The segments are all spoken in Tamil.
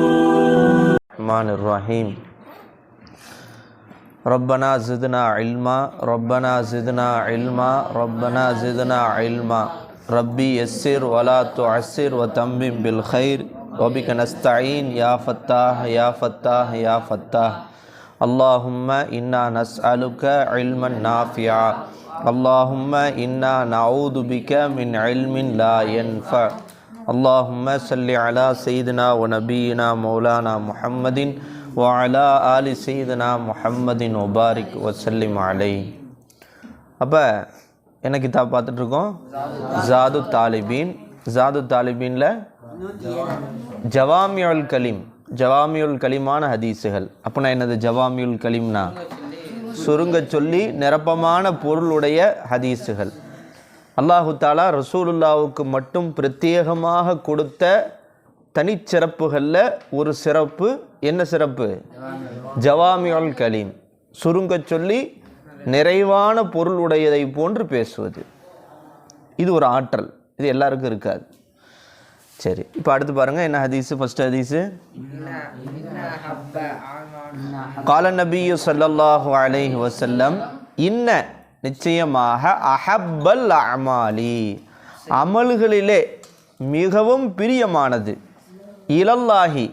الرحمن الرحيم ربنا زدنا علما ربنا زدنا علما ربنا زدنا علما ربي يسر ولا تعسر وتمم بالخير وبك نستعين يا فتاح يا فتاح يا فتاح اللهم إنا نسألك علما نافعا اللهم إنا نعوذ بك من علم لا ينفع اللهم صل على سيدنا ونبينا مولانا محمد وعلى آل سيدنا محمد وبارك وسلم عليه. அப்போ என்ன கிதாப் பார்த்துட்ருக்கோம்? ஜாது தாலிபீன். ஜாது தாலிபீனில் ஜவாமியுல் கலீம், ஜவாமியுல் கலீமான ஹதீஸுகள். அப்படின்னா என்னது ஜவாமியுல் கலீம்னா? சுருங்க சொல்லி நிரப்பமான பொருளுடைய ஹதீஸுகள். அல்லாஹு தாலா ரசூலுல்லாவுக்கு மட்டும் பிரத்யேகமாக கொடுத்த தனிச்சிறப்புகளில் ஒரு சிறப்பு. என்ன சிறப்பு? ஜவாமியுல் கலீம். சுருங்க சொல்லி நிறைவான பொருளுடையதை போன்று பேசுவது. இது ஒரு ஆற்றல், இது எல்லாருக்கும் இருக்காது. சரி, இப்போ அடுத்து பாருங்கள் என்ன ஹதீஸு. ஃபஸ்ட்டு ஹதீஸு, கால நபியு ஸல்லல்லாஹு அலைஹி வஸல்லம், இன்ன நிச்சயமாக அஹப்பல் அமாலி அமல்களிலே மிகவும் பிரியமானது, இலல்லாஹி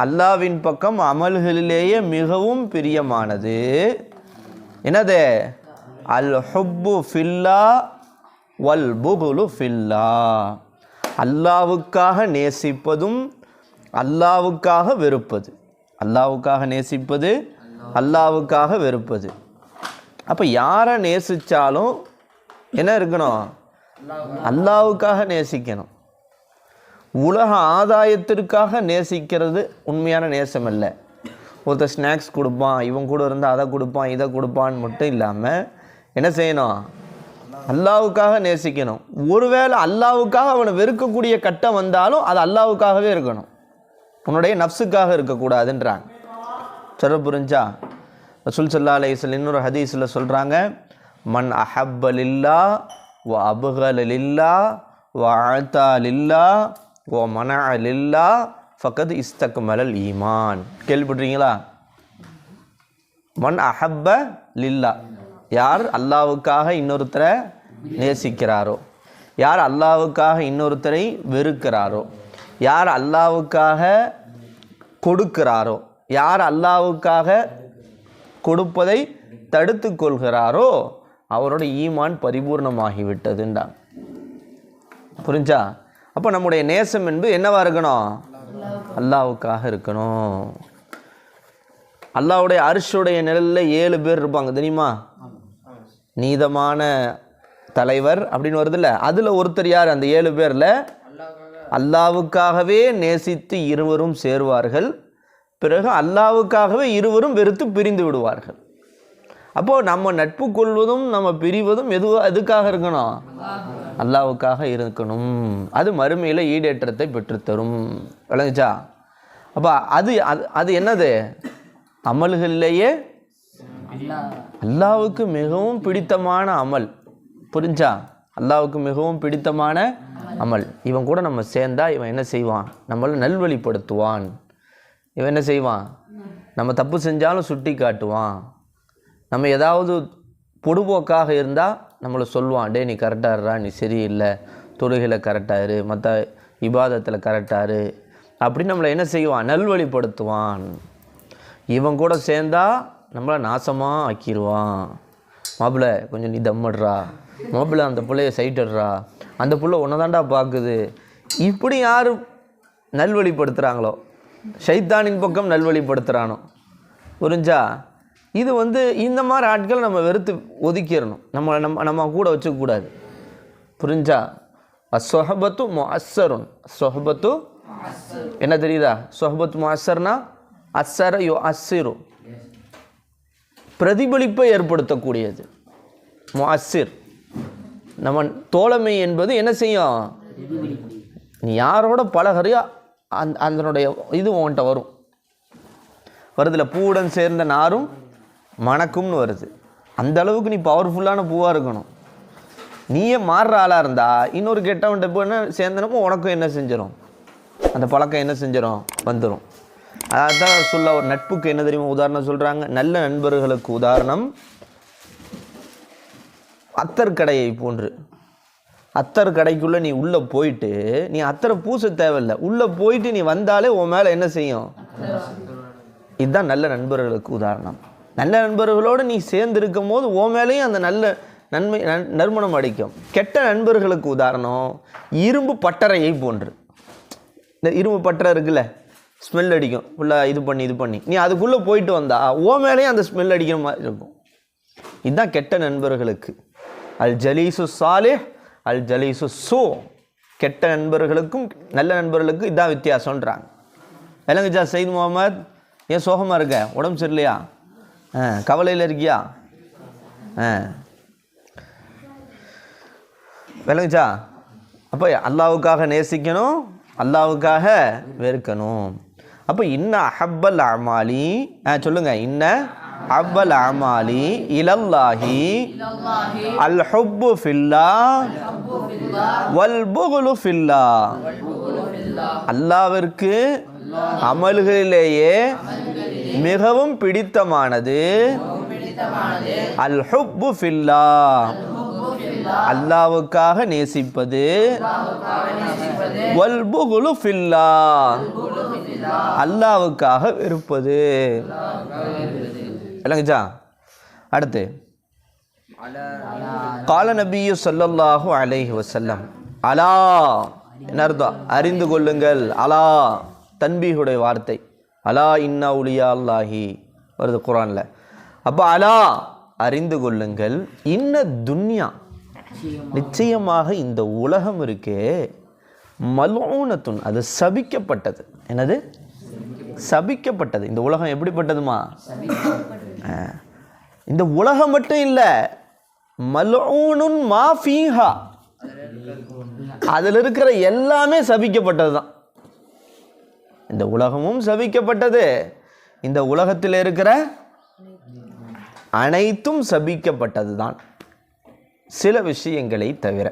அல்லாவின் பக்கம் அமல்களிலேயே மிகவும் பிரியமானது என்னது? அல் ஹுப்பு ஃபில்லா வல் புகுலு ஃபில்லா. அல்லாவுக்காக நேசிப்பதும் அல்லாவுக்காக வெறுப்பது. அல்லாவுக்காக நேசிப்பது, அல்லாவுக்காக வெறுப்பது. அப்போ யாரை நேசித்தாலும் என்ன இருக்கணும்? அல்லாவுக்காக நேசிக்கணும். உலக ஆதாயத்திற்காக நேசிக்கிறது உண்மையான நேசம் இல்லை. ஒருத்தர் ஸ்நாக்ஸ் கொடுப்பான், இவன் கூட இருந்தால் அதை கொடுப்பான் இதை கொடுப்பான்னு மட்டும் இல்லாமல் என்ன செய்யணும்? அல்லாவுக்காக நேசிக்கணும். ஒருவேளை அல்லாவுக்காக அவனை வெறுக்கக்கூடிய கட்டம் வந்தாலும் அது அல்லாவுக்காகவே இருக்கணும், உன்னுடைய நஃப்ஸுக்காக இருக்கக்கூடாதுன்றாங்க. சொல்ல புரிஞ்சா? ரசூல் ஸல்லல்லாஹு அலைஹி வஸல்லம் இன்னொரு ஹதீஸில் சொல்கிறாங்க, மன் அஹப்ப லில்லா வ அப்கல லில்லா வ அஅதா லில்லா வ மனஅ லில்லா ஃபக்கத் இஸ்தக்மலல் ஈமான். கேள்விப்பட்டிருக்கீங்களா? மன் அஹப்ப லில்லா, யார் அல்லாவுக்காக இன்னொருத்தரை நேசிக்கிறாரோ, யார் அல்லாவுக்காக இன்னொருத்தரை வெறுக்கிறாரோ, யார் அல்லாவுக்காக கொடுக்கிறாரோ, யார் அல்லாவுக்காக கொடுப்பதை தடுத்து கொள்கிறாரோ அவரோட ஈமான் பரிபூர்ணமாகிவிட்டதுன்றாங்க. புரிஞ்சா? அப்போ நம்முடைய நேசம் என்பது என்னவா இருக்கணும்? அல்லாவுக்காக இருக்கணும். அல்லாவுடைய அர்ஷுடைய நிழலில் 7 பேர் இருப்பாங்க தெரியுமா? நீதமான தலைவர் அப்படின்னு வருதுல்ல, அதில் ஒருத்தர் யார்? அந்த 7 பேரில் அல்லாவுக்காகவே நேசித்து இருவரும் சேர்வார்கள், பிறகு அல்லாவுக்காகவே இருவரும் வெறுத்து பிரிந்து விடுவார்கள். அப்போது நம்ம நட்பு கொள்வதும் நம்ம பிரிவதும் எதுக்காக இருக்கணும்? அல்லாவுக்காக இருக்கணும். அது மறுமையில் ஈடேற்றத்தை பெற்றுத்தரும். விளங்குச்சா? அப்போ அது என்னது? அமல்களிலேயே அல்லாவுக்கு மிகவும் பிடித்தமான அமல். புரிஞ்சா? அல்லாவுக்கு மிகவும் பிடித்தமான அமல். இவன் கூட நம்ம சேர்ந்தா இவன் என்ன செய்வான்? நம்மளை நல்வழிப்படுத்துவான். இவன் என்ன செய்வான்? நம்ம தப்பு செஞ்சாலும் சுட்டி காட்டுவான். நம்ம ஏதாவது பொடுபோக்காக இருந்தால் நம்மளை சொல்லுவான், டே நீ கரெக்டாக இருறா, நீ சரியில்லை, தொழுகையில் கரெக்டாக இரு, மற்ற இபாதத்தில் கரெக்டாக இரு அப்படின்னு நம்மளை என்ன செய்வான்? நல்வழிப்படுத்துவான். இவன் கூட சேர்ந்தா நம்மளை நாசமாக ஆக்கிடுவான். மாப்பிள்ளை கொஞ்சம் நீ தம்மிடுறா, மாப்பிள்ளை அந்த பிள்ளைய சைட்டுடுறா, அந்த பிள்ளை ஒன்றை தாண்டா பார்க்குது. இப்படி யார் நல்வழிப்படுத்துகிறாங்களோ, ஷைத்தானின் பக்கம் நல்வழிப்படுத்துகிறானோ. புரிஞ்சா? இது இந்த மாதிரி ஆட்கள் நம்ம வெறுத்து ஒதுக்கிடணும். நம்ம கூட வச்சுக்கூடாது. புரிஞ்சா? அஸ்ஸொஹபத்து முஅஸ்ஸருன். சொஹபத்து என்ன தெரியுதா? சொஹபத்து முஅஸ்ஸர்னா அஸ்ஸர யு அஸ்ஸிரு, பிரதிபலிப்பை ஏற்படுத்தக்கூடியது. முஅஸ்ஸிர் நம்ம தோழமை என்பது என்ன செய்யும்? நீ யாரோட பழகிறியோ அதனுடைய இது உன்கிட்ட வரும். வருதுல, பூவுடன் சேர்ந்த நாரும் மணக்கும்னு வருது. அந்த அளவுக்கு நீ பவர்ஃபுல்லான பூவாக இருக்கணும். நீயே மாறுற ஆளாக இருந்தால் இன்னொரு கெட்டவன்ட்ட போய் சேர்ந்தனப்போ உனக்கும் என்ன செஞ்சிடும்? அந்த பழக்கம் என்ன செஞ்சிடும், வந்துடும். அதான் சொல்ல ஒரு நட்புக்கு என்ன தெரியுமா உதாரணம் சொல்கிறாங்க, நல்ல நண்பர்களுக்கு உதாரணம் அத்தர் கடையை போன்று. அத்தர் கடைக்குள்ளே நீ உள்ளே போயிட்டு நீ அத்தரை பூச தேவையில்லை, உள்ளே போயிட்டு நீ வந்தாலே உன் மேலே என்ன செய்யும். இதுதான் நல்ல நண்பர்களுக்கு உதாரணம். நல்ல நண்பர்களோடு நீ சேர்ந்து இருக்கும் போது உன் மேலேயும் அந்த நல்ல நறுமணம் அடிக்கும். கெட்ட நண்பர்களுக்கு உதாரணம் இரும்பு பட்டறையை போன்று. இந்த இரும்பு பட்டறை இருக்குல்ல, ஸ்மெல் அடிக்கும் ஃபுல்லாக இது பண்ணி நீ அதுக்குள்ளே போயிட்டு வந்தா உன் மேலேயும் அந்த ஸ்மெல் அடிக்கிற மாதிரி இருக்கும். இதுதான் கெட்ட நண்பர்களுக்கு. அல் ஜலீசு சாலிஹ் அல் ஜலீசு சூ. கெட்ட நண்பர்களுக்கும் நல்ல நண்பர்களுக்கும் இதுதான் வித்தியாசம்ன்றாங்க. விளங்குச்சா சயீத் முகமது? ஏன் சோகமாக இருக்க, உடம்பு சரியில்லையா, கவலையில் இருக்கியா? விளங்குச்சா? அப்போ அல்லாவுக்காக நேசிக்கணும், அல்லாவுக்காக வெறுக்கணும். அப்போ இன்ன அஹப்பல் அமாலி, சொல்லுங்க, இன்ன அஹப்பல் அமாலி இலல்லாஹி அல் ஹுப்பு ஃபில்லா வல் புகுலு ஃபில்லா. அல்லாவிற்கு அமல்களிலேயே மிகவும் பிடித்தமானது அல் ஹுப்பு ஃபில்லா, அல்லாவுக்காக நேசிப்பது, வல் புகுலு ஃபில்லா, அல்லாவுக்காக வெறுப்பது. இல்லைங்கச்சா? அடுத்து கால நபியு ஸல்லல்லாஹு அலைஹி வஸல்லம், அலா என்ன அர்த்தம்? அறிந்து கொள்ளுங்கள். அலா தன்பீஹுடைய வார்த்தை. அலா இன்னா உலியா அல்லாஹி வருது குர்ஆன்ல. அப்போ அலா அறிந்து கொள்ளுங்கள், இன்ன துன்யா நிச்சயமாக இந்த உலகம் இருக்கே, மல்ஊனத்துன் அது சபிக்கப்பட்டது. என்னது? சபிக்கப்பட்டது. இந்த உலகம் எப்படிப்பட்டதுமா? இந்த உலகம் மட்டும் இல்லை, மல்ஊனுன் மா ஃபீஹா, அதில் இருக்கிற எல்லாமே சபிக்கப்பட்டது தான். இந்த உலகமும் சபிக்கப்பட்டது, இந்த உலகத்தில் இருக்கிற அனைத்தும் சபிக்கப்பட்டது தான், சில விஷயங்களை தவிர.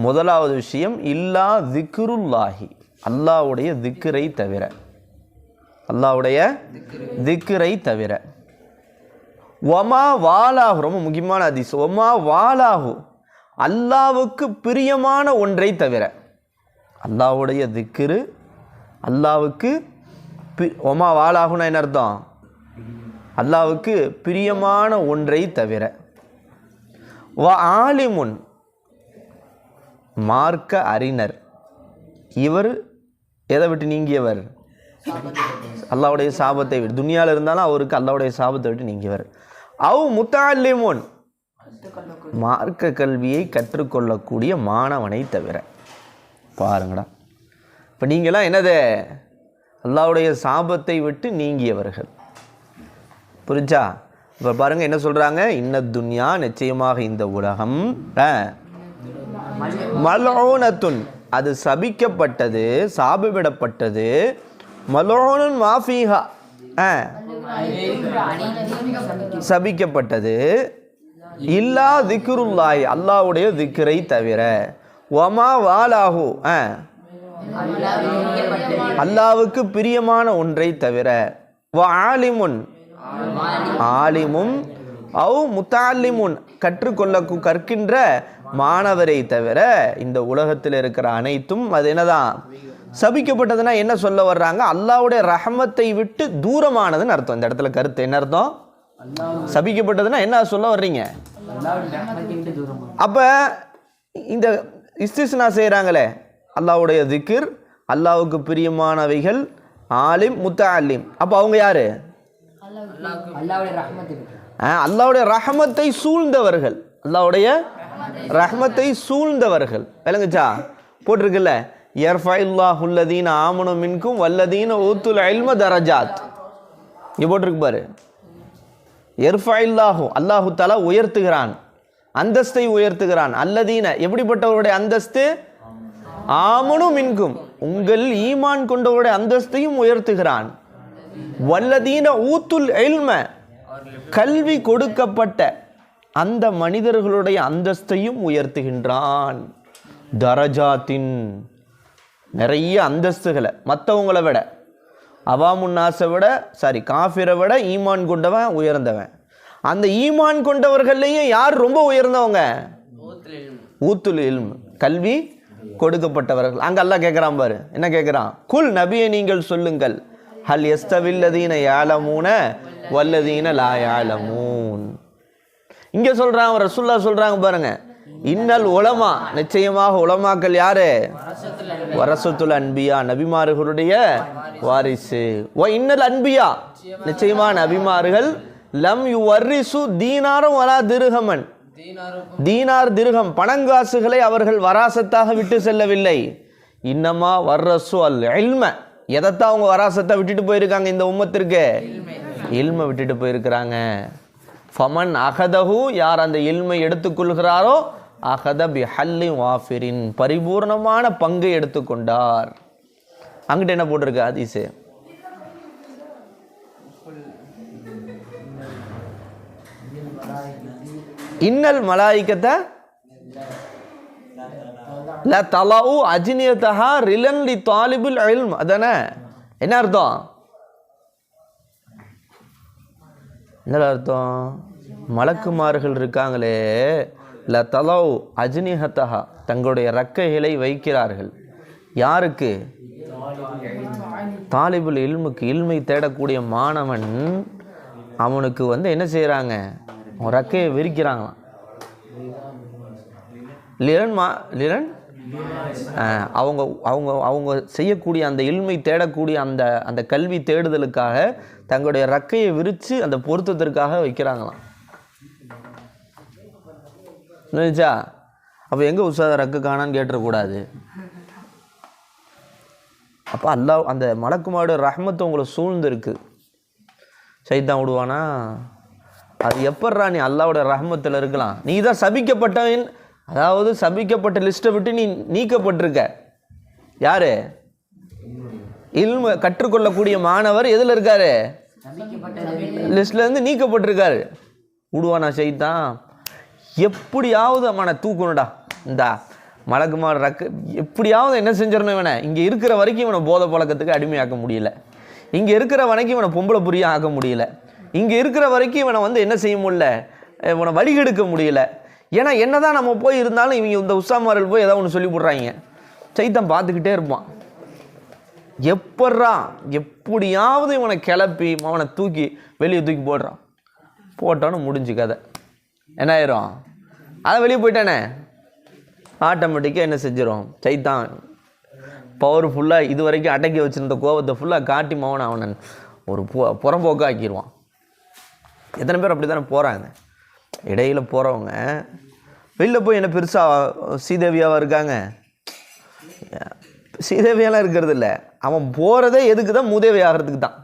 முதலாவது விஷயம் இல்லா திக்ருல்லாஹி, அல்லாஹ்வுடைய திக்ரை தவிர. அல்லாஹ்வுடைய திக்ரை தவிர. ஒமா வாலாஹு, ரொம்ப முக்கியமான ஹதீஸ். ஒமா வாலாஹு, அல்லாஹ்வுக்கு பிரியமான ஒன்றை தவிர. அல்லாஹ்வுடைய திக்ரு அல்லாஹ்வுக்கு ஒமா வாலாஹுனா என்ன அர்த்தம்? அல்லாஹ்வுக்கு பிரியமான ஒன்றை தவிர. வ ஆலிமுன், மார்க்க அறிஞர். இவர் எதை விட்டு நீங்கியவர்? அல்லாஹ்வுடைய சாபத்தை விட்டு. துனியாவில் இருந்தாலும் அவருக்கு அல்லாஹ்வுடைய சாபத்தை விட்டு நீங்கியவர். அவ் முத்தஅல்லிமுன், மார்க்க கல்வியை கற்றுக்கொள்ளக்கூடிய மாணவனை தவிர. பாருங்கடா, இப்போ நீங்களாம் என்னது? அல்லாஹ்வுடைய சாபத்தை விட்டு நீங்கியவர்கள். புரிஞ்சா? இப்போ பாருங்க என்ன சொல்றாங்க, இன்ன துன்யா நிச்சயமாக இந்த உலகம் மல்ஊனத்துன் அது சபிக்கப்பட்டது, சாபமிடப்பட்டது. மல்ஊனுன் மா ஃபீஹா சபிக்கப்பட்டது. இல்லா திக்ருல்லாஹி அல்லாஹ்வுடைய திக்ரை தவிர. வமா வாலாஹு அல்லாஹ்வுக்கு பிரியமான ஒன்றை தவிர. வ ஆலிமுன் ஆலிமும் அவ் முத்தஅல்லிமுன் கற்கின்ற மாணவரை தவிர இந்த உலகத்தில் இருக்கிற அனைத்தும் அது என்னதான்? சபிக்கப்பட்டதுன்னா என்ன சொல்ல வர்றாங்க? அல்லாஹ்வுடைய ரஹமத்தை விட்டு தூரமானதுன்னு அர்த்தம். இந்த இடத்துல கருத்து என்ன அர்த்தம்? சபிக்கப்பட்டதுன்னா என்ன சொல்ல வர்றீங்க? அப்ப இந்த இஸ்திஸ்னா செய்கிறாங்களே, அல்லாஹ்வுடைய திக்ர், அல்லாஹ்வுக்கு பிரியமானவைகள், ஆலிம் முத்தஅல்லிம். அப்போ அவங்க யாரு? அல்லாஹ்வுடைய ரஹமத்தை சூழ்ந்தவர்கள். அல்லாஹ்வுடைய ரஹமத்தை சூழ்ந்தவர்கள். விளங்குச்சா? போட்டிருக்குல்ல, யர்ஃபஇல்லாஹு அல்லதீன ஆமனு மின்கும் வல்லதீன ஊத்துல் இல்ம தரஜாத். இங்கே போட்டிருக்கு பாரு. யர்ஃபஇல்லாஹு அல்லாஹு தஆலா உயர்த்துகிறான், அந்தஸ்தை உயர்த்துகிறான். அல்லதீன எப்படிப்பட்டவருடைய அந்தஸ்து? ஆமனு மின்கும் உங்கள் ஈமான் கொண்டவருடைய அந்தஸ்தையும் உயர்த்துகிறான். வல்லதீன ஊத்துல் இல்ம கல்வி கொடுக்கப்பட்ட அந்த மனிதர்களுடைய அந்தஸ்தையும் உயர்த்துகின்றான். தரஜாத்தின் நிறைய அந்தஸ்துகளை மற்றவங்களை விட, அவாமுன்னாஸை விட, காஃபிரை விட ஈமான் கொண்டவன் உயர்ந்தவன். அந்த ஈமான் கொண்டவர்கள்லையும் யார் ரொம்ப உயர்ந்தவங்க? ஊத்துல் இல்ம், கல்வி கொடுக்கப்பட்டவர்கள். அங்கே அல்லாஹ் கேட்குறான் பாரு, என்ன கேட்குறான்? குல் நபியை நீங்கள் சொல்லுங்கள், ஹல் யஸ்தவில்லதீன யாலமூன வல்லதீன லா யாலமூன். இங்கே சொல்கிறான் ரசூலுல்லாஹ் சொல்கிறாங்க பாருங்க, இன்னல் உலமா, நிச்சயமாக உலமாக்கள் யாரு? வரசத்துல் அன்பியா, நபிமார்களுடைய வாரிசு. ஓ இன்னல் அன்பியா, நிச்சயமாக நபிமார்கள் லம் யு வர்ரிசு தீனாரும் வலா திருகமன், தீனார் திருகம் பணங்காசுகளை அவர்கள் வராசத்தாக விட்டு செல்லவில்லை. இன்னமா வர்ரசு அல் இல்ம, எதைத்தான் அவங்க வராசத்தை விட்டுட்டு போயிருக்காங்க இந்த உம்மத்திற்கு? இல்மை விட்டுட்டு போயிருக்கிறாங்க. ஃபமன் அகதஹு, யார் அந்த இல்மை எடுத்துக்கொள்கிறாரோ, அகத பி ஹல்லி வாஃபிரின், பரிபூர்ணமான பங்கை எடுத்துக்கொண்டார். அங்கிட்ட என்ன போட்டிருக்கு ஹதீஸு? இன்னல் மலாயிக்கத்தை ல தலவு அஜ்னியதஹா ரிலன் லி தாலிபுல் இல்ம். அதானே, என்ன அர்த்தம்? என்ன அர்த்தம்? மலக்குமார்கள் இருக்காங்களே, ல தலவு அஜ்னிஹதஹா, தங்களுடைய ரக்கைகளை வைக்கிறார்கள். யாருக்கு? தாலிபுல் இல்முக்கு, இல்மை தேடக்கூடிய மாணவன் அவனுக்கு என்ன செய்கிறாங்க? அவன் ரக்கையை விரிக்கிறாங்களாம். லிரன் அவங்க அவங்க அவங்க செய்யக்கூடிய அந்த இல்மை தேடக்கூடிய அந்த அந்த கல்வி தேடுதலுக்காக தங்களுடைய ரக்கையை விரித்து அந்த பொருத்தத்திற்காக வைக்கிறாங்களாம். நினைச்சா அப்போ எங்கே உற்சாக ரக்கு காணான்னு கேட்டுறக்கூடாது. அப்போ அல்லாஹ் அந்த மலக்குமாரோட ரஹ்மத்து உங்களை சூழ்ந்துருக்கு. சைத்தான் விடுவானா? அது எப்பட்றா நீ அல்லாஹ்வோட ரஹ்மத்தில் இருக்கலாம்? நீ தான் சபிக்கப்பட்டவன், அதாவது சபிக்கப்பட்ட லிஸ்ட்டை விட்டு நீ நீக்கப்பட்டிருக்க. யாரு? இல்ம கற்றுக்கொள்ளக்கூடிய மாணவர் எதில் இருக்காரு? லிஸ்ட்லேருந்து நீக்கப்பட்டிருக்காரு. விடுவானா சைத்தான்? எப்படியாவது அவனை தூக்கணுடா, இந்த மலக்குமார் ரக்கு எப்படியாவது என்ன செஞ்சிடணும் இவனை. இங்கே இருக்கிற வரைக்கும் இவனை போதை பழக்கத்துக்கு அடிமையாக்க முடியல, இங்கே இருக்கிற வரைக்கும் இவனை பொம்பளை புரிய ஆக்க முடியல, இங்கே இருக்கிற வரைக்கும் இவனை என்ன செய்ய முடியல, இவனை வழிகெடுக்க முடியல. ஏன்னா என்னதான் நம்ம போய் இருந்தாலும் இவங்க இந்த உஸ்தாமார்கள் போய் ஏதாவது ஒன்று சொல்லி போடுறாங்க. சைத்தான் பார்த்துக்கிட்டே இருப்பான். எப்படியாவது இவனை கிளப்பி அவனை தூக்கி வெளியே தூக்கி போட்டான்னு முடிஞ்சு கதை. என்ன ஆயிரும்? அதை வெளியே போயிட்டானே ஆட்டோமேட்டிக்காக என்ன செஞ்சிடும்? சைத்தான் பவர்ஃபுல்லாக இது வரைக்கும் அடக்கி வச்சுருந்த கோபத்தை ஃபுல்லாக காட்டி அவனை ஒரு புறம்போக்க ஆக்கிடுவான். எத்தனை பேர் அப்படி தானே போகிறாங்க. இடையில் போகிறவங்க வெளியில் போய் என்ன பெருசாக சீதேவியாவாக இருக்காங்க? சீதேவியெல்லாம் இருக்கிறது இல்லை. அவன் போகிறதே எதுக்கு தான்? மூதேவி ஆகிறதுக்கு தான்.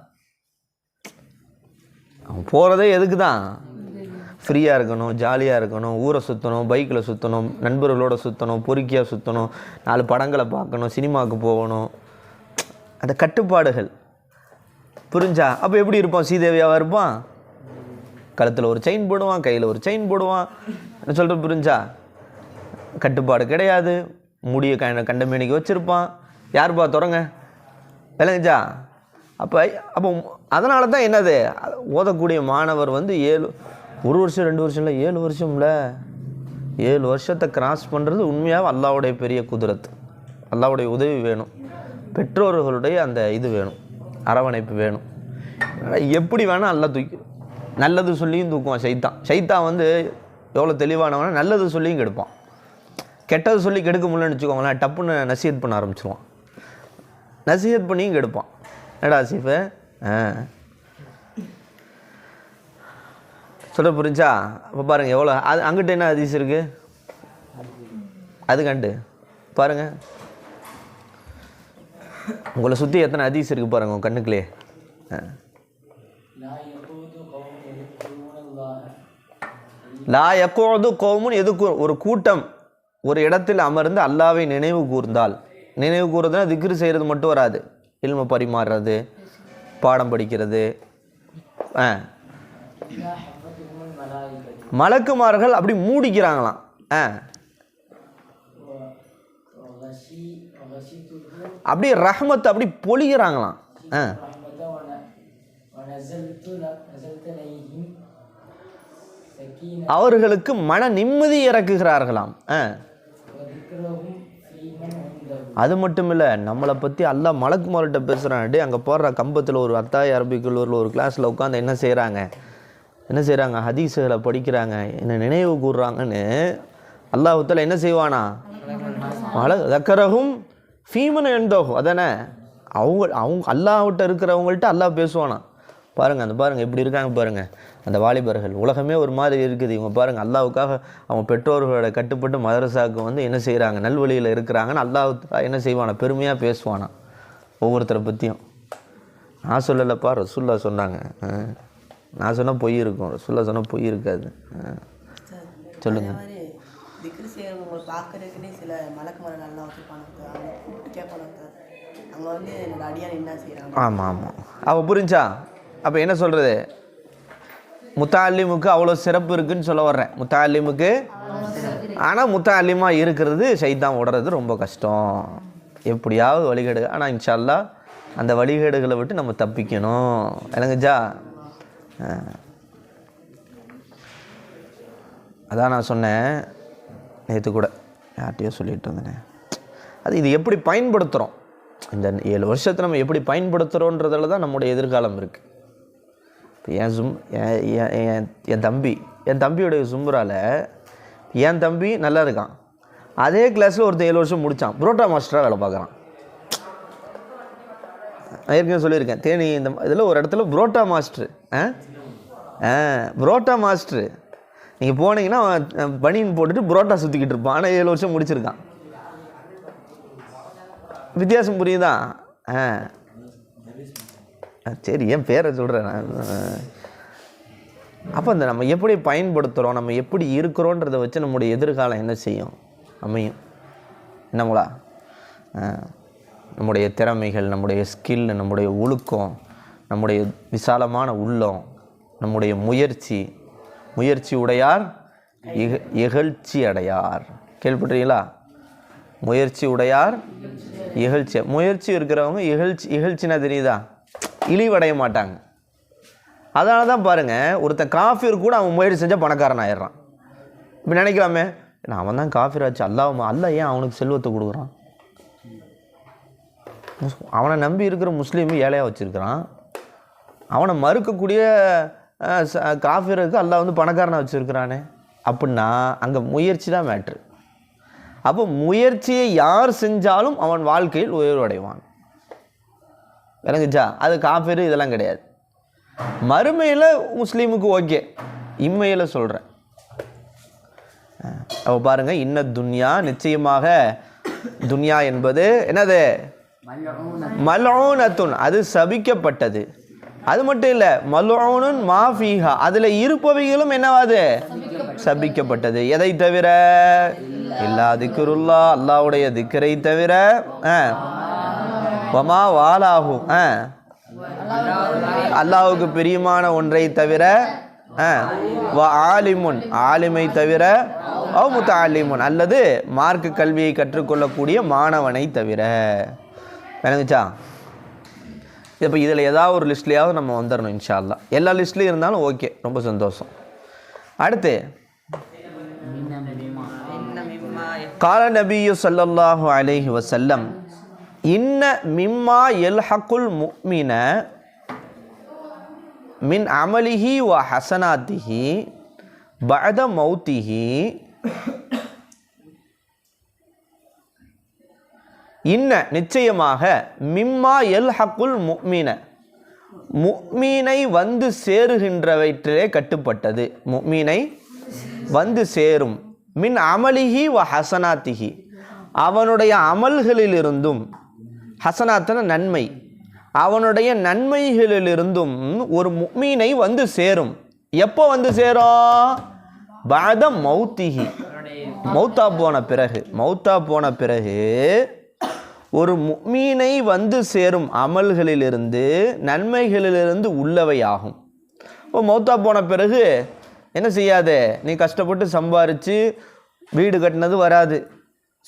அவன் போகிறதே எதுக்கு தான்? ஃப்ரீயாக இருக்கணும், ஜாலியாக இருக்கணும், ஊரை சுற்றணும், பைக்கில் சுற்றணும், நண்பர்களோடு சுற்றணும், பொறுக்கியாக சுற்றணும், 4 படங்களை பார்க்கணும், சினிமாவுக்கு போகணும். அந்த கட்டுப்பாடுகள் புரிஞ்சா? அப்போ எப்படி இருப்பான்? சீதேவியாவாக இருப்பான். கழுத்தில் ஒரு செயின் போடுவான், கையில் ஒரு செயின் போடுவான். என்ன சொல்கிறது புரிஞ்சா? கட்டுப்பாடு கிடையாது. முடியை கண்டமேனிக்கு வச்சுருப்பான். யாருப்பா தொடங்க விளங்குச்சா? அப்போ அதனால தான் என்னது, ஓதக்கூடிய மாணவர் 1 வருஷம் 2 வருஷம் இல்லை, 7 வருஷம்ல 7 வருஷத்தை கிராஸ் பண்ணுறது உண்மையாக அல்லாஹ்வுடைய பெரிய குதிரத்து. அல்லாஹ்வுடைய உதவி வேணும், பெற்றோர்களுடைய அந்த இது வேணும், அரவணைப்பு வேணும். எப்படி வேணால் அல்லாஹ் தூக்கி நல்லது சொல்லியும் தூக்குவான் சைத்தான். சைத்தான் எவ்வளோ தெளிவானவனா, நல்லது சொல்லியும் கெடுப்பான். கெட்டது சொல்லி கெடுக்க முடியலன்னு வச்சுக்கோங்களேன், டப்புன்னு நசீஹத் பண்ண ஆரம்பிச்சிருவான். நசீஹத் பண்ணியும் கெடுப்பான். என்னடா ஆசிஃபு சொல்ல புரிஞ்சா? அப்போ பாருங்கள் எவ்வளோ அது அங்கிட்ட என்ன ஹதீஸ் இருக்குது அது கண்டு பாருங்கள். உங்களை சுற்றி எத்தனை ஹதீஸ் இருக்குது பாருங்கள் உங்கள் கண்ணுக்குள்ளே. லா யக்கூது கௌமுன், எதுக்கு ஒரு கூட்டம் ஒரு இடத்தில் அமர்ந்து அல்லாவை நினைவு கூர்ந்தால், நினைவு கூறுறதுனா திக்ரு செய்கிறது மட்டும் வராது, இல்ம பரிமாறுறது, பாடம் படிக்கிறது. மலக்குமார்கள் அப்படி மூடிக்கிறாங்களாம். அப்படியே ரஹ்மத் அப்படி பொழிகிறாங்களாம். அவர்களுக்கு மன நிம்மதி இறக்குகிறார்களாம். அது மட்டும் இல்லை, நம்மளை பற்றி அல்லாஹ் மலக்குமார்கிட்ட பேசுகிறான்ட்டு அங்கே போடுற கம்பத்தில் ஒரு அத்தாய் அரபிக்குள்ளூரில் ஒரு கிளாஸில் உட்காந்து என்ன செய்கிறாங்க ஹதீஸுகளை படிக்கிறாங்க, என்ன நினைவு கூறுறாங்கன்னு அல்லாஹ்வுத்தாலா என்ன செய்வானா, தக்கரகும் ஃபீமன் எழுந்தோகும். அதானே அவங்க அல்லாஹ்விட்ட இருக்கிறவங்கள்ட்ட அல்லாஹ் பேசுவானா. பாருங்கள் எப்படி இருக்காங்க பாருங்கள் அந்த வாலிபர்கள். உலகமே ஒரு மாதிரி இருக்குது. இவங்க பாருங்கள் அல்லாஹ்வுக்காக அவங்க பெற்றோர்களோட கட்டுப்பட்டு மதரசாவுக்கு வந்து என்ன செய்கிறாங்க, நல்வழியில் இருக்கிறாங்கன்னு அல்லாஹ் என்ன செய்வானா, பெருமையாக பேசுவானா ஒவ்வொருத்தரை பற்றியும். நான் சொல்லலைப்பா, ரசூல்லா சொன்னாங்க. நான் சொன்னால் பொய் இருக்கும், ரசூல்லா சொன்னால் பொய் இருக்காது. சொல்லுங்கள். ஆமாம் அவள் புரிஞ்சா. அப்போ என்ன சொல்கிறது, முத்தாலிமுக்கு அவ்வளோ சிறப்பு இருக்குதுன்னு சொல்ல வர்றேன். முத்தாலிமுக்கு ஆனால் முத்தாலிமாக இருக்கிறது ஷைத்தான் விடுறது ரொம்ப கஷ்டம். எப்படியாவது வழிகேடு. ஆனால் இன்ஷா அல்லாஹ் அந்த வழிகேடுகளை விட்டு நம்ம தப்பிக்கணும். எனக்குஜா அதான் நான் சொன்னேன் நேற்று கூட, யார்கிட்டையோ சொல்லிட்டு இருந்தேன். இது எப்படி பயன்படுத்துகிறோம், இந்த 7 வருஷத்தை நம்ம எப்படி பயன்படுத்துகிறோன்றதில் தான் நம்முடைய எதிர்காலம் இருக்குது. என் தம்பியோடைய சும்புரால என் தம்பி நல்லா இருக்கான். அதே கிளாஸில் ஒருத்தர் 7 வருஷம் முடித்தான், புரோட்டா மாஸ்டராக வேலை பார்க்குறான். ஏற்கனவே சொல்லியிருக்கேன், தேனி இந்த இதில் ஒரு இடத்துல புரோட்டா மாஸ்டரு. புரோட்டா மாஸ்டரு நீங்கள் போனீங்கன்னா பனியன் போட்டுட்டு புரோட்டா சுற்றிக்கிட்டு இருப்பான். ஆனால் 7 வருஷம் முடிச்சிருக்கான். வித்தியாசம் புரியுதா? சரி, என் பேரை சொல்கிறேன் நான். அப்போ இந்த நம்ம எப்படி பயன்படுத்துகிறோம், நம்ம எப்படி இருக்கிறோன்றதை வச்சு நம்முடைய எதிர்காலம் என்ன செய்யும், அமையும். என்னங்களா? நம்முடைய திறமைகள், நம்முடைய ஸ்கில், நம்முடைய ஒழுக்கம், நம்முடைய விசாலமான உள்ளம், நம்முடைய முயற்சி உடையார் இகழ்ச்சி அடையார். கேள்விப்பட்டீங்களா? முயற்சி உடையார் முயற்சி இருக்கிறவங்க இகழ்ச்சினா தெரியுதா, இழிவடைய மாட்டாங்க. அதனால தான் பாருங்கள், ஒருத்தன் காஃபிர் கூட அவன் முயற்சி செஞ்சால் பணக்காரன் ஆயிடுறான். இப்போ நினைக்கலாமே, அவன் தான் காஃபிர் ஆச்சு, அல்லாஹ் ஏன் அவனுக்கு செல்வத்தை கொடுக்குறான்? அவனை நம்பி இருக்கிற முஸ்லீம் ஏழையாக வச்சுருக்கிறான். அவனை மறுக்கக்கூடிய காஃபிருக்கு அல்லாஹ் வந்து பணக்காரனை வச்சுருக்கிறானே. அப்படின்னா அங்கே முயற்சி தான் மேட்ரு. அப்போ முயற்சியை யார் செஞ்சாலும் அவன் வாழ்க்கையில் உயர்வடைவான். விளங்குச்சா? அது காஃபிர் இதெல்லாம் கிடையாது. மறுமையில் முஸ்லீமுக்கு ஓகே, இம்மையில் சொல்கிறேன். அப்போ பாருங்கள், இன்ன துன்யா, நிச்சயமாக துன்யா என்பது என்னது, மல்ஊனத்துன், அது சபிக்கப்பட்டது. அது மட்டும் இல்லை, மல்ஊனுன் மாஃபீஹா, அதில் இருப்பவைகளும் என்னவாது, சபிக்கப்பட்டது. எதை தவிர, இல்லா திக்ருல்லா, அல்லாஹ்வுடைய திக்ரை தவிர, வமா வாலாஹு, அல்லாஹ்வுக்கு பிரியமான ஒன்றை தவிர, ஆலிமுன், ஆலிமை தவிர, முத்தஅல்லிமுன், அல்லது மார்க்க கல்வியை கற்றுக்கொள்ளக்கூடிய மாணவனை தவிர. விளங்குச்சா? இப்போ இதில் ஏதாவது ஒரு லிஸ்ட்லையாவது நம்ம வந்துடணும் இன்ஷா அல்லாஹ். எல்லா லிஸ்ட்லேயும் இருந்தாலும் ஓகே, ரொம்ப சந்தோஷம். அடுத்து கால நபியு ஸல்லல்லாஹு அலைஹி வஸல்லம், இன்ன மிம்மா யல்ஹகுல் முஃமின மின் அமலிஹி வ ஹஸனாத்திஹி பஅத மௌத்திஹி, இன்ன நிச்சயமாக, மிம்மா யல்ஹகுல் முஃமின, முஃமினை வந்து சேருகின்றவற்றிலே கட்டுப்பட்டது, முஃமினை வந்து சேரும், மின் அமலிஹி வ ஹஸனாத்திஹி, அவனுடைய அமல்களிலிருந்தும், ஹஸனாத்தன நன்மை, அவனுடைய நன்மைகளிலிருந்தும் ஒரு முஃமினை வந்து சேரும். எப்போ வந்து சேரும்? பஅத மௌத்திஹி, மௌத்தா போன பிறகு ஒரு முஃமினை வந்து சேரும் அமல்களிலிருந்து, நன்மைகளிலிருந்து உள்ளவையாகும். இப்போ மௌத்தா போன பிறகு என்ன செய்யாது, நீ கஷ்டப்பட்டு சம்பாரித்து வீடு கட்டினது வராது,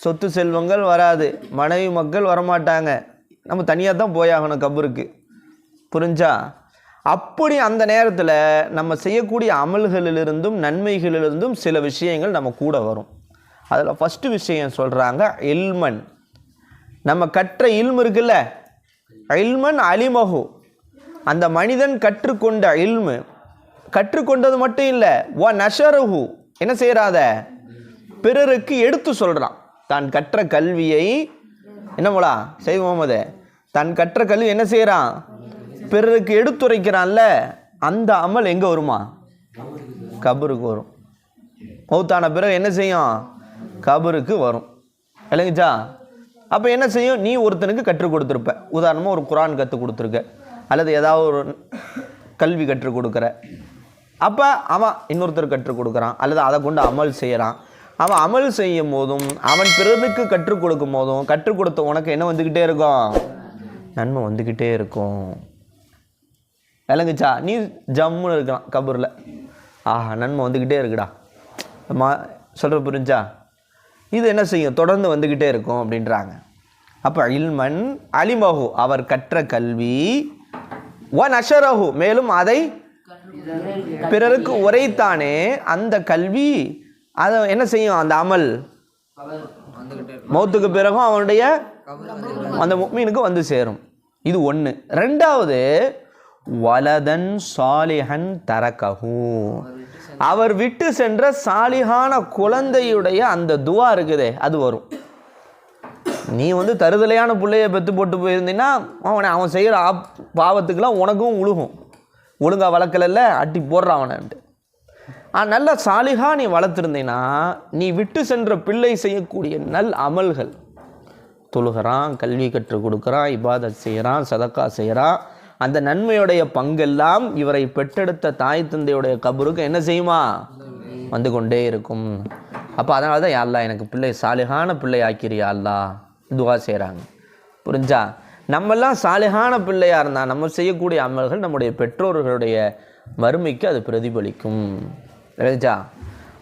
சொத்து செல்வங்கள் வராது, மனைவி மக்கள் வரமாட்டாங்க, நம்ம தனியாக தான் போயாகணும் கபருக்கு. புரிஞ்சா? அப்படி அந்த நேரத்தில் நம்ம செய்யக்கூடிய அமல்களிலிருந்தும் நன்மைகளிலிருந்தும் சில விஷயங்கள் நம்ம கூட வரும். அதில் ஃபஸ்ட்டு விஷயம் சொல்கிறாங்க இல்மன். நம்ம கற்ற இல்மு இருக்குல்ல, இல்மன் அலிமஹு, அந்த மனிதன் கற்றுக்கொண்ட இல்மு, கற்றுக்கொண்டது மட்டும் இல்லை, வ நஷரஹு, என்ன செய்கிறாத பிறருக்கு எடுத்து சொல்கிறான். தான் கற்ற கல்வியை என்னமோலா செய் முகமது, தான் கற்ற கல்வி என்ன செய்கிறான், பிறருக்கு எடுத்துரைக்கிறான்ல, அந்த அமல் எங்கே வருமா, கபருக்கு வரும். மௌத்தான பிறகு என்ன செய்யும், கபருக்கு வரும். இல்லைங்கச்சா? அப்போ என்ன செய்யும், நீ ஒருத்தனுக்கு கற்றுக் கொடுத்துருப்ப, உதாரணமாக ஒரு குரான் கற்றுக் கொடுத்துருக்க, அல்லது ஏதாவது ஒரு கல்வி கற்றுக் கொடுக்குற. அப்போ அவன் இன்னொருத்தர் கற்றுக் கொடுக்குறான், அல்லது அதை கொண்டு அமல் செய்கிறான். அவன் அமல் செய்யும் போதும் அவன் பிறருக்கு கற்றுக் கொடுக்கும் போதும் கற்றுக் கொடுத்த உனக்கு என்ன வந்துக்கிட்டே இருக்கும், நன்மை வந்துக்கிட்டே இருக்கும். விளங்குச்சா? நீ ஜம்முன்னு இருக்கலாம் கபூரில், ஆஹா நன்மை வந்துக்கிட்டே இருக்குடா, சொல்கிற புரிஞ்சா? இது என்ன செய்யும், தொடர்ந்து வந்துக்கிட்டே இருக்கும் அப்படின்றாங்க. அப்போ இல்மன் அலிமஹு, அவர் கற்ற கல்வி, வ நஷரஹு, மேலும் அதை பிறருக்கு உரைத்தானே அந்த கல்வி, அதை என்ன செய்யும், அந்த அமல் மௌத்துக்கு பிறகும் அவனுடைய அந்த முஃமினுக்கு வந்து சேரும். இது ஒன்று. ரெண்டாவது, வலதன் சாலிஹன் தரகஹு, அவர் விட்டு சென்ற சாலிஹான குழந்தையுடைய அந்த துவா இருக்குதே அது வரும். நீ தருதலையான பிள்ளைய பெற்று போட்டு போயிருந்தீங்கன்னா அவன் செய்கிற பாவத்துக்கெல்லாம் உனக்கும் உழுகும். ஒழுங்காக வளர்க்கல, அட்டி போடுறான் அவனன்ட்டு. நல்ல சாலிஹா நீ வளர்த்துருந்தீங்கன்னா நீ விட்டு சென்ற பிள்ளை செய்யக்கூடிய நல் அமல்கள், தொழுகிறான், கல்வி கற்றுக் கொடுக்குறான், இபாதத் செய்கிறான், சதக்கா செய்கிறான், அந்த நன்மையுடைய பங்கெல்லாம் இவரை பெற்றெடுத்த தாய் தந்தையுடைய கபருக்கு என்ன செய்யுமா, வந்து கொண்டே இருக்கும். அப்போ அதனால தான் யா அல்லாஹ் எனக்கு பிள்ளை சாலிஹான பிள்ளை ஆக்கிறியா அல்லாஹ் துவா செய்கிறாங்க. புரிஞ்சா? நம்மெல்லாம் சாலிஹான பிள்ளையாக இருந்தால் நம்ம செய்யக்கூடிய அமல்கள் நம்முடைய பெற்றோர்களுடைய வறுமைக்கு அது பிரதிபலிக்கும். புரிஞ்சா?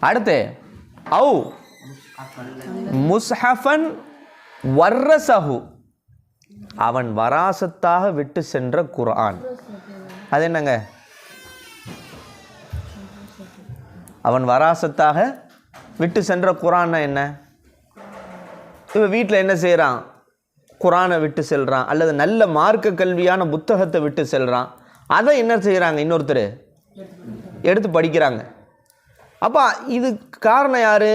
அடுத்து ஔ முஸ்ஹஃபன் வர்ரஸஹு, அவன் வராசத்தாக விட்டு சென்ற குர்ஆன். அது என்னங்க, அவன் வராசத்தாக விட்டு சென்ற குர்ஆன்னா என்ன? இவன் வீட்டில் என்ன செய்கிறான், குர்ஆனை விட்டு செல்கிறான், அல்லது நல்ல மார்க்க கல்வியான புத்தகத்தை விட்டு செல்கிறான். அதை என்ன செய்கிறாங்க, இன்னொருத்தர் எடுத்து படிக்கிறாங்க. அப்போ இது காரணம் யார்,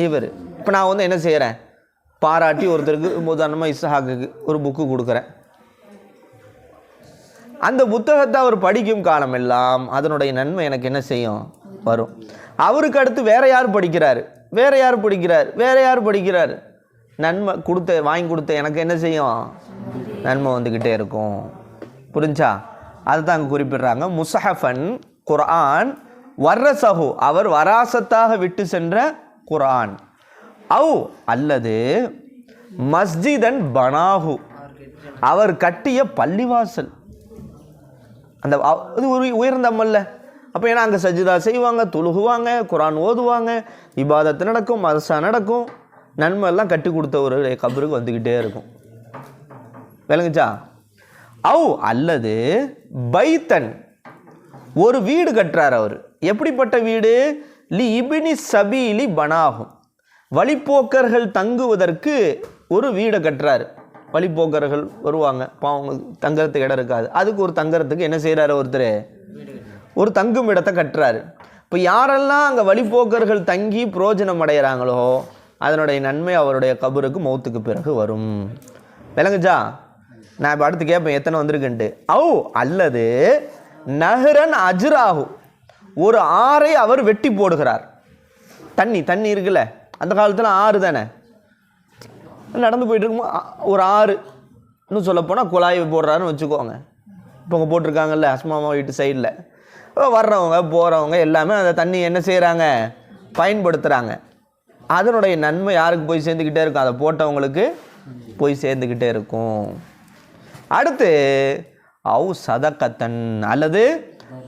இவர். இப்போ நான் என்ன செய்கிறேன், பாராட்டி ஒருத்தருக்கு உதாரணமாக இஸ்ஹாக்குக்கு ஒரு புக்கு கொடுக்குறேன். அந்த புத்தகத்தை அவர் படிக்கும் காலமெல்லாம் அதனுடைய நன்மை எனக்கு என்ன செய்யும், வரும். அவருக்கு அடுத்து வேற யார் படிக்கிறார், வேற யார் படிக்கிறார், வேற யார் படிக்கிறார், நன்மை வாங்கி கொடுத்த எனக்கு என்ன செய்யும், நன்மை வந்துக்கிட்டே இருக்கும். புரிஞ்சா? அதை தான் அங்கே குறிப்பிடுறாங்க. முஸ்ஹஃபன் குர்ஆன், வர்ரஸஹு அவர் வராசத்தாக விட்டு சென்ற குர்ஆன், ஔ அல்லது மஸ்ஜிதன் பனாஹு அவர் கட்டிய பள்ளிவாசல். அந்த அது ஒரு உயர்ந்த அமல்ல. அப்போ ஏன்னா அங்கே சஜிதா செய்வாங்க, தொழுகுவாங்க, குர்ஆன் ஓதுவாங்க, இபாதத்து நடக்கும், மதரசா நடக்கும், நன்மை எல்லாம் கட்டி கொடுத்த ஒரு கபருக்கு வந்துக்கிட்டே இருக்கும். விளங்குச்சா? ஔ அல்லது பைத்தன் ஒரு வீடு கட்டுறார் அவர். எப்படிப்பட்ட வீடு, லி இப்னி சபீலி பனாகும், வழிப்போக்கர்கள் தங்குவதற்கு ஒரு வீடை கட்டுறாரு. வழிப்போக்கர்கள் வருவாங்க, அவங்க தங்குறதுக்கு இடம் இருக்காது, அதுக்கு ஒரு தங்குறதுக்கு என்ன செய்கிறாரு, ஒருத்தர் ஒரு தங்கும் இடத்தை கட்டுறாரு. இப்போ யாரெல்லாம் அங்கே வழிப்போக்கர்கள் தங்கி புரோஜனம் அடைகிறாங்களோ அதனுடைய நன்மை அவருடைய கபருக்கு மௌத்துக்கு பிறகு வரும். விளங்குச்சா? நான் இப்போ அடுத்து கேட்பேன் எத்தனை வந்திருக்குன்ட்டு. ஔ அல்லது நஹ்ரன் அஜ்ராஹு ஒரு ஆறை அவர் வெட்டி போடுகிறார். தண்ணி இருக்குல்ல, அந்த காலத்தில் ஆறு தானே, நடந்து போயிட்டு இருக்கும் ஒரு ஆறு, இன்னும் சொல்லப்போனால் குழாய் போடுறாருன்னு வச்சுக்கோங்க. இப்போ அவங்க போட்டிருக்காங்கல்ல அஸ்மாமா வீட்டு சைடில், வர்றவங்க போகிறவங்க எல்லாமே அந்த தண்ணி என்ன செய்கிறாங்க, பயன்படுத்துகிறாங்க. அதனுடைய நன்மை யாருக்கு போய் சேர்ந்துக்கிட்டே இருக்கும், அதை போட்டவங்களுக்கு போய் சேர்ந்துக்கிட்டே இருக்கும். அடுத்து ஔ சதகத்தன் அல்லது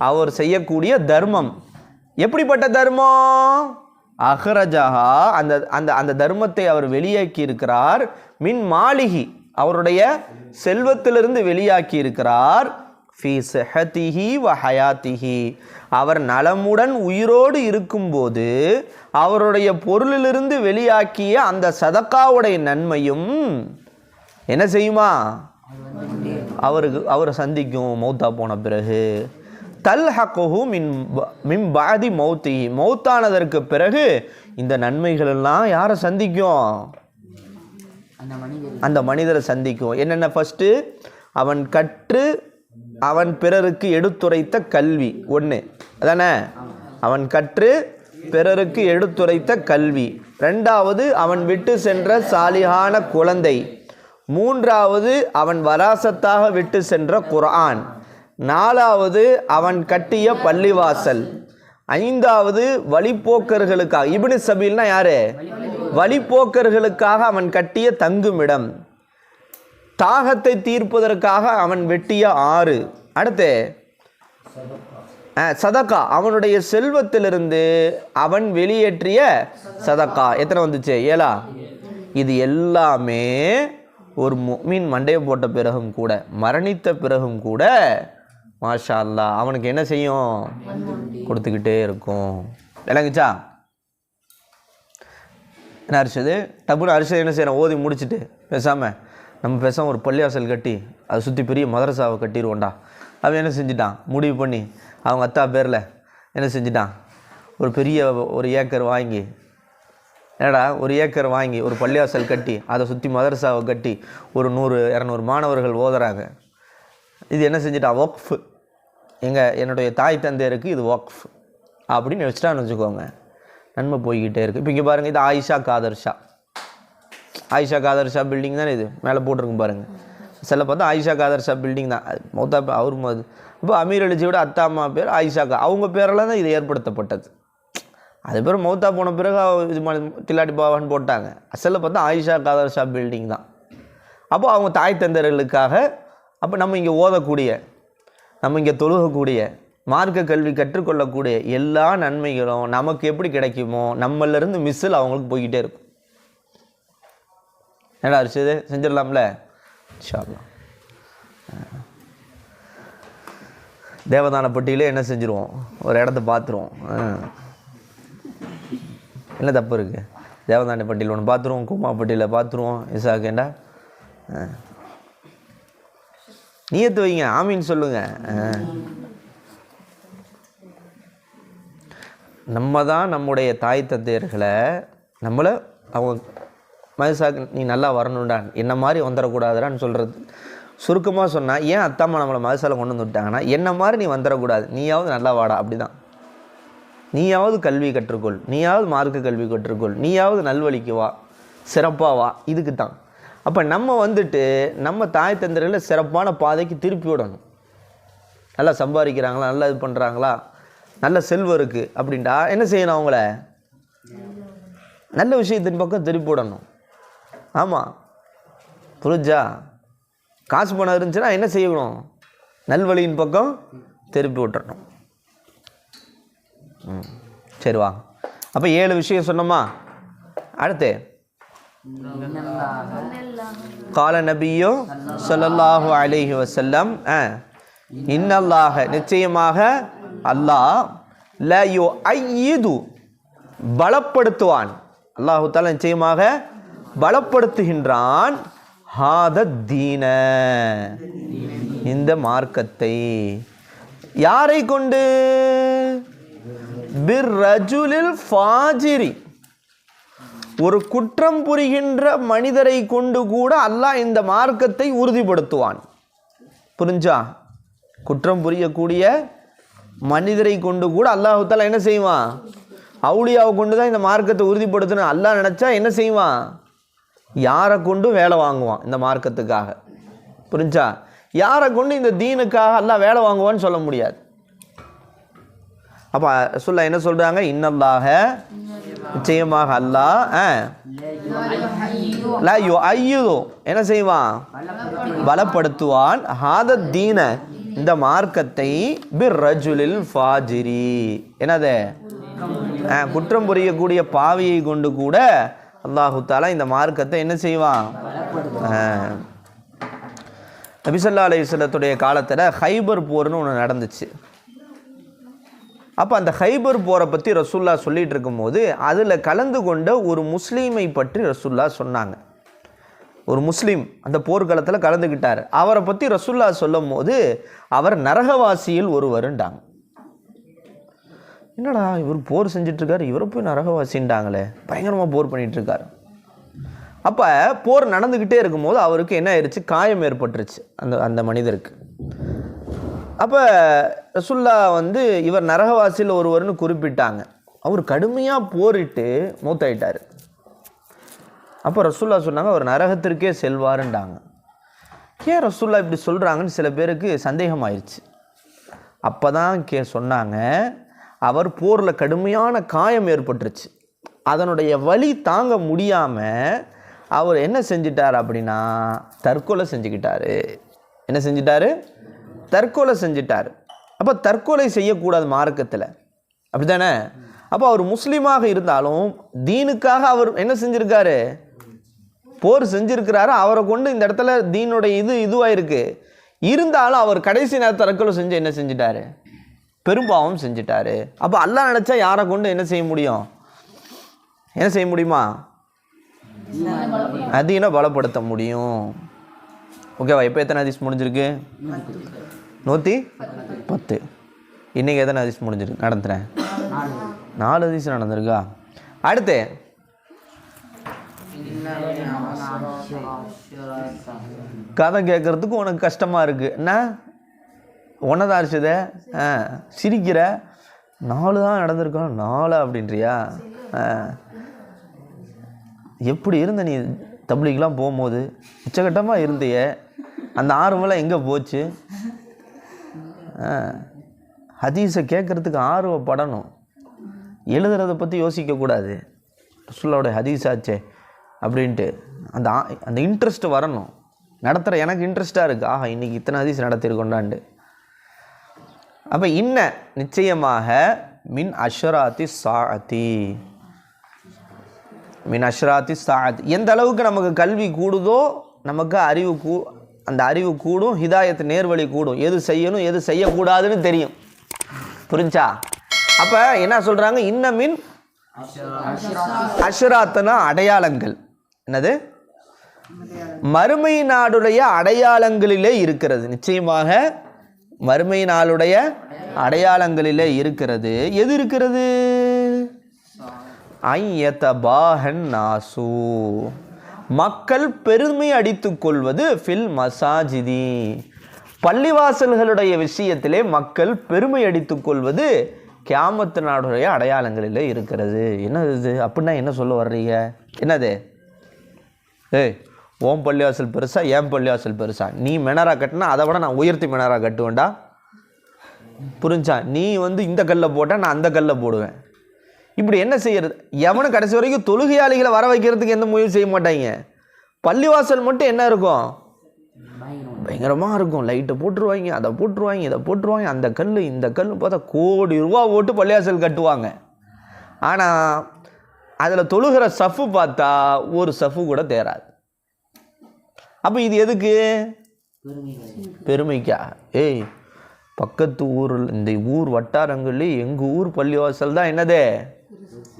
அவர் செய்யக்கூடிய தர்மம். எப்படிப்பட்ட தர்மம், அஹ்ரஜஹா அந்த அந்த அந்த தர்மத்தை அவர் வெளியாக்கி இருக்கிறார். மின் மாலிகி அவருடைய செல்வத்திலிருந்து வெளியாக்கி இருக்கிறார். ஃபீ ஸஹதிஹி வ ஹயாத்திஹி அவர் நலமுடன் உயிரோடு இருக்கும்போது அவருடைய பொருளிலிருந்து வெளியாக்கிய அந்த சதக்காவுடைய நன்மையும் என்ன செய்யுமா, அவர் சந்திக்கும் மௌத்தா போன பிறகு. தல்ஹகுஹு மின் பாதி மௌத்திஹி மௌத்தானதற்கு பிறகு இந்த நன்மைகள் எல்லாம் யாரை சந்திக்கும், அந்த மனிதரை சந்திக்கும். என்னென்ன? ஃபஸ்ட்டு அவன் கற்று அவன் பிறருக்கு எடுத்துரைத்த கல்வி ஒன்று, அதானே? அவன் கற்று பிறருக்கு எடுத்துரைத்த கல்வி. ரெண்டாவது அவன் விட்டு சென்ற சாலிஹான குழந்தை. மூன்றாவது அவன் வராசத்தாக விட்டு சென்ற குர்ஆன். நாலாவது அவன் கட்டிய பள்ளிவாசல். ஐந்தாவது வழிப்போக்கர்களுக்காக, இப்னு சபீல்னா யாரு? வழிப்போக்கர்களுக்காக அவன் கட்டிய தங்குமிடம். தாகத்தை தீர்ப்பதற்காக அவன் வெட்டிய ஆறு. அடுத்து சதக்கா அவனுடைய செல்வத்திலிருந்து அவன் வெளியேற்றிய சதக்கா. எத்தனை வந்துச்சு? 7. இது எல்லாமே ஒரு முஃமின் மண்டையை போட்ட பிறகும் கூட, மரணித்த பிறகும் கூட மாஷா அல்லாஹ் அவனுக்கு என்ன செய்யும்? கொடுத்துக்கிட்டே இருக்கும். விளங்குச்சா? என்ன அரிச்சது? டப்புன்னு அரிச்சது என்ன செய்யணும்? ஓதி முடிச்சுட்டு பேசாமல் நம்ம பேசாமல் ஒரு பள்ளிவாசல் கட்டி அதை சுற்றி பெரிய மதரசாவை கட்டிடுவோண்டா. அவன் என்ன செஞ்சிட்டான்? முடிவு பண்ணி அவங்க அத்தா பேரில் என்ன செஞ்சிட்டான்? ஒரு பெரிய ஒரு ஏக்கர் வாங்கி, என்னடா ஒரு ஏக்கர் வாங்கி ஒரு பள்ளிவாசல் கட்டி அதை சுற்றி மதரசாவை கட்டி ஒரு 100-200 மாணவர்கள் ஓதுறாங்க. இது என்ன செஞ்சிட்டான்? வக்ஃப். என்னுடைய தாய் தந்தையருக்கு இது வக்ஃப் அப்படின்னு வச்சுட்டான்னு வச்சுக்கோங்க. நன்மை போய்கிட்டே இருக்குது. இப்போ இங்கே பாருங்கள், இது ஆயிஷா காதர் ஷா பில்டிங் தானே இது மேலே போட்டிருக்கும் பாருங்கள். சில பார்த்தா ஆயிஷா காதர் ஷா பில்டிங் தான். மௌத்தா அவர் இப்போ அமீர் அலிஜியோட அத்தா அம்மா பேர் ஆயிஷா அவங்க பேரெல்லாம் தான் இது ஏற்படுத்தப்பட்டது. அது பேர் மௌத்தா போன பிறகு இது தில்லாட்டி பாவான்னு போட்டாங்க. அசலில் பார்த்தா ஆயிஷா காதர் ஷா பில்டிங் தான். அப்போ அவங்க தாய் தந்தர்களுக்காக அப்போ நம்ம இங்கே ஓதக்கூடிய, நம்ம இங்கே தொழுகக்கூடிய, மார்க்க கல்வி கற்றுக்கொள்ளக்கூடிய எல்லா நன்மைகளும் நமக்கு எப்படி கிடைக்குமோ நம்மளிருந்து மிஸ்ஸில் அவங்களுக்கு போய்கிட்டே இருக்கும். என்னடா அரிச்சது? செஞ்சிடலாம்ல இன்ஷா அல்லாஹ். தேவதான பட்டியலே என்ன செஞ்சுருவோம்? ஒரு இடத்த பார்த்துருவோம். என்ன தப்பு இருக்குது? தேவதான பட்டியல் ஒன்று பார்த்துருவோம், குமா பட்டியலில் பார்த்துருவோம். இசாக்கேண்டா நியத்து வைங்க, ஆமீன் சொல்லுங்கள். நம்ம தான் நம்முடைய தாய் தந்தையர்களை நம்மளை அவங்க மதுசாக்கு நீ நல்லா வரணும்டா, என்ன மாதிரி வந்துடக்கூடாதுடான்னு சொல்கிறது. சுருக்கமாக சொன்னால், ஏன் அத்தாம்மா நம்மளை மதுசால கொண்டு வந்து விட்டாங்கன்னா, என்ன மாதிரி நீ வந்துடக்கூடாது, நீயாவது நல்லா வாடா, அப்படி தான். நீயாவது கல்வி கற்றுக்கொள், நீயாவது மார்க்க கல்வி கற்றுக்கொள், நீயாவது நல்வழிக்கு வா, சிறப்பாக வா, இதுக்கு தான். அப்போ நம்ம வந்துட்டு நம்ம தாய் தந்தையர்களை சிறப்பான பாதைக்கு திருப்பி விடணும். நல்லா சம்பாதிக்கிறாங்களா, நல்லா இது பண்ணுறாங்களா, நல்ல செல்வம் இருக்குது அப்படின்ட்டா என்ன செய்யணும்? அவங்கள நல்ல விஷயத்தின் பக்கம் திருப்பி விடணும். ஆமாம், புரிஞ்சா? காசு பணம் இருந்துச்சுன்னா என்ன செய்யணும்? நல்வழியின் பக்கம் திருப்பி விட்டுறணும். சரி வா. அப்போ 7 விஷயம் சொன்னோமா? அடுத்து கால நபியோ ஸல்லல்லாஹு அலைஹி வஸல்லம் இன்னல்லாஹ நிச்சயமாக அல்லாஹ் லா யுஅய்யிது பலப்படுத்துவான். அல்லாஹு தஆலா நிச்சயமாக பலப்படுத்துகின்றான். ஹாதத் தீன இந்த மார்க்கத்தை. யாரை கொண்டு? பிர்ரஜுலில் ஃபாஜிரி ஒரு குற்றம் புரிகின்ற மனிதரை கொண்டு கூட அல்லாஹ் இந்த மார்க்கத்தை உறுதிப்படுத்துவான். புரிஞ்சா? குற்றம் புரியக்கூடிய மனிதரை கொண்டு கூட அல்லாஹ் தஆலா என்ன செய்வான்? அவுலியாவை கொண்டு தான் இந்த மார்க்கத்தை உறுதிப்படுத்தணும் அல்லாஹ் நினச்சா என்ன செய்வான்? யாரை கொண்டு வேலை வாங்குவான் இந்த மார்க்கத்துக்காக. புரிஞ்சா? யாரை கொண்டு இந்த தீனுக்காக அல்லாஹ் வேலை வாங்குவான்னு சொல்ல முடியாது. அப்போ சொல்ல என்ன சொல்கிறாங்க? இன்னல்லாஹ நிச்சயமாக அல்லாஹ் லா யுஅய்யிது என்ன செய்வான்? பலப்படுத்துவான். ஹாதத் தீன இந்த மார்க்கத்தை பிர்ரஜுலில் ஃபாஜிரி என்னது? குற்றம் புரியக்கூடிய பாவியை கொண்டு கூட அல்லாஹு தஆலா இந்த மார்க்கத்தை என்ன செய்வான்? நபி ஸல்லல்லாஹு அலைஹி வஸல்லத்துடைய காலத்தில் ஹைபர் போர்னு ஒன்று நடந்துச்சு. அப்போ அந்த ஹைபர் போரை பற்றி ரசூல்லா சொல்லிகிட்டு இருக்கும்போது அதில் கலந்து கொண்ட ஒரு முஸ்லீமை பற்றி ரசூல்லா சொன்னாங்க. ஒரு முஸ்லீம் அந்த போர்க்களத்தில் கலந்துக்கிட்டார். அவரை பற்றி ரசூல்லா சொல்லும் போது அவர் நரகவாசியில் ஒருவருண்டாங்க. என்னடா இவர் போர் செஞ்சிட்ருக்காரு, இவரை போய் நரகவாசின்ட்டாங்களே, பயங்கரமாக போர் பண்ணிகிட்ருக்காரு. அப்போ போர் நடந்துக்கிட்டே இருக்கும்போது அவருக்கு என்ன ஆயிடுச்சு? காயம் ஏற்பட்டுருச்சு அந்த மனிதருக்கு. அப்போ ரசூல்லா இவர் நரகவாசியில் ஒருவர்னு குறிப்பிட்டாங்க. அவர் கடுமையாக போரிட்டு மூத்தாயிட்டார். அப்போ ரசூல்லா சொன்னாங்க அவர் நரகத்திற்கே செல்வாருண்டாங்க. ஏன் ரசூல்லா இப்படி சொல்கிறாங்கன்னு சில பேருக்கு சந்தேகம் ஆயிடுச்சு. அப்போ தான் சொன்னாங்க, அவர் போரில் கடுமையான காயம் ஏற்பட்டுருச்சு. அதனுடைய வலி தாங்க முடியாமல் அவர் என்ன செஞ்சிட்டார் அப்படின்னா தற்கொலை செஞ்சுக்கிட்டாரு. என்ன செஞ்சிட்டாரு? தற்கொலை செஞ்சிட்டார். அப்போ தற்கொலை செய்யக்கூடாது மார்க்கத்தில், அப்படி தானே? அப்போ அவர் முஸ்லீமாக இருந்தாலும் தீனுக்காக அவர் என்ன செஞ்சுருக்காரு? போர் செஞ்சுருக்கிறாரு. அவரை கொண்டு இந்த இடத்துல தீனுடைய இதுவாக இருக்குது. இருந்தாலும் அவர் கடைசி நேரம் தற்கொலை செஞ்சு என்ன செஞ்சிட்டாரு? பெரும்பாவம் செஞ்சிட்டாரு. அப்போ அல்லாஹ் நினச்சா யாரை கொண்டு என்ன செய்ய முடியும்? என்ன செய்ய முடியுமா? அதீனை பலப்படுத்த முடியும். ஓகேவா? இப்போ எத்தனை ஹதீஸ் முடிஞ்சிருக்கு? 110. இன்றைக்கி எத்தனை ஹதீஸ் முடிஞ்சிருக்கு? நடந்துறேன் 4 ஹதீஸ் நடந்திருக்கா? அடுத்து கதை கேட்குறதுக்கு உனக்கு கஷ்டமாக இருக்குது. என்ன ஒன்னதான் அரிச்சத சிரிக்கிற? 4 தான் நடந்திருக்கோம். 4 அப்படின்றியா? எப்படி இருந்த நீ தப்லீக்லாம் போகும்போது? உச்சகட்டமாக இருந்தையே, அந்த ஆர்வம்லாம் எங்கே போச்சு? ஹதீஸை கேட்குறதுக்கு ஆர்வப்படணும், எழுதுறதை பற்றி யோசிக்கக்கூடாது. ரசூலுல்லாஹ்வுடைய ஹதீஸ் ஆச்சே அப்படின்ட்டு அந்த இன்ட்ரெஸ்ட் வரணும். நடத்துகிற எனக்கு இன்ட்ரெஸ்ட்டாக இருக்குது, ஆஹா இன்றைக்கி இத்தனை ஹதீஸ் நடத்திருக்கொண்டாண்டு. அப்போ நிச்சயமாக மின் அஷ்ராத்தி சாஅத்தி, மின் அஷ்ராத்தி சாஅத். எந்த அளவுக்கு நமக்கு கல்வி கூடுதோ நமக்கு அந்த அறிவு கூடும், ஹிதாயத்து நேர்வழி கூடும். எது செய்யணும் எது செய்யக்கூடாதுன்னு தெரியும். புரிஞ்சா? அப்போ என்ன சொல்கிறாங்க? இன்னமின் அஷ்ராத்னா அடையாளங்கள். என்னது? மறுமை நாடுடைய அடையாளங்களிலே இருக்கிறது. நிச்சயமாக மறுமை நாளுடைய அடையாளங்களிலே இருக்கிறது. எது இருக்கிறது? ஐயதபாஹன் நாசு, மக்கள் பெருமை அடித்துக் கொள்வது. ஃபில் மசாஜிதி, பள்ளிவாசல்களுடைய விஷயத்திலே மக்கள் பெருமை அடித்துக் கொள்வது கியாமத்து நாடுடைய அடையாளங்களிலே இருக்கிறது. என்னது இது? அப்படின்னா என்ன சொல்ல வர்றீங்க? என்னது? ஓம் பள்ளிவாசல் பெருசா ஏன் பள்ளிவாசல் பெருசா? நீ மெனரா கட்டினா அதை விட நான் உயர்த்தி மெனரா கட்டுவேன்டா. புரிஞ்சா? நீ இந்த கல்லை போட்டால் நான் அந்த கல்லை போடுவேன். இப்படி என்ன செய்யறது? எவனும் கடைசி வரைக்கும் தொழுகையாளிகளை வர வைக்கிறதுக்கு எந்த முயற்சி செய்ய மாட்டாங்க. பள்ளிவாசல் மட்டும் என்ன இருக்கும்? பயங்கரமாக இருக்கும். லைட்டை போட்டுருவாங்க, அதை போட்டுருவாங்க, இதை போட்டுருவாங்க. அந்த கல் இந்த கல் பார்த்தா கோடி ரூபா போட்டு பள்ளிவாசல் கட்டுவாங்க. ஆனால் அதில் தொழுகிற சஃபு பார்த்தா ஒரு சஃபு கூட தேராது. அப்போ இது எதுக்கு? பெருமைக்கா? பக்கத்து ஊரில் இந்த ஊர் வட்டாரங்கள்லேயே எங்கள் ஊர் பள்ளிவாசல் தான் என்னது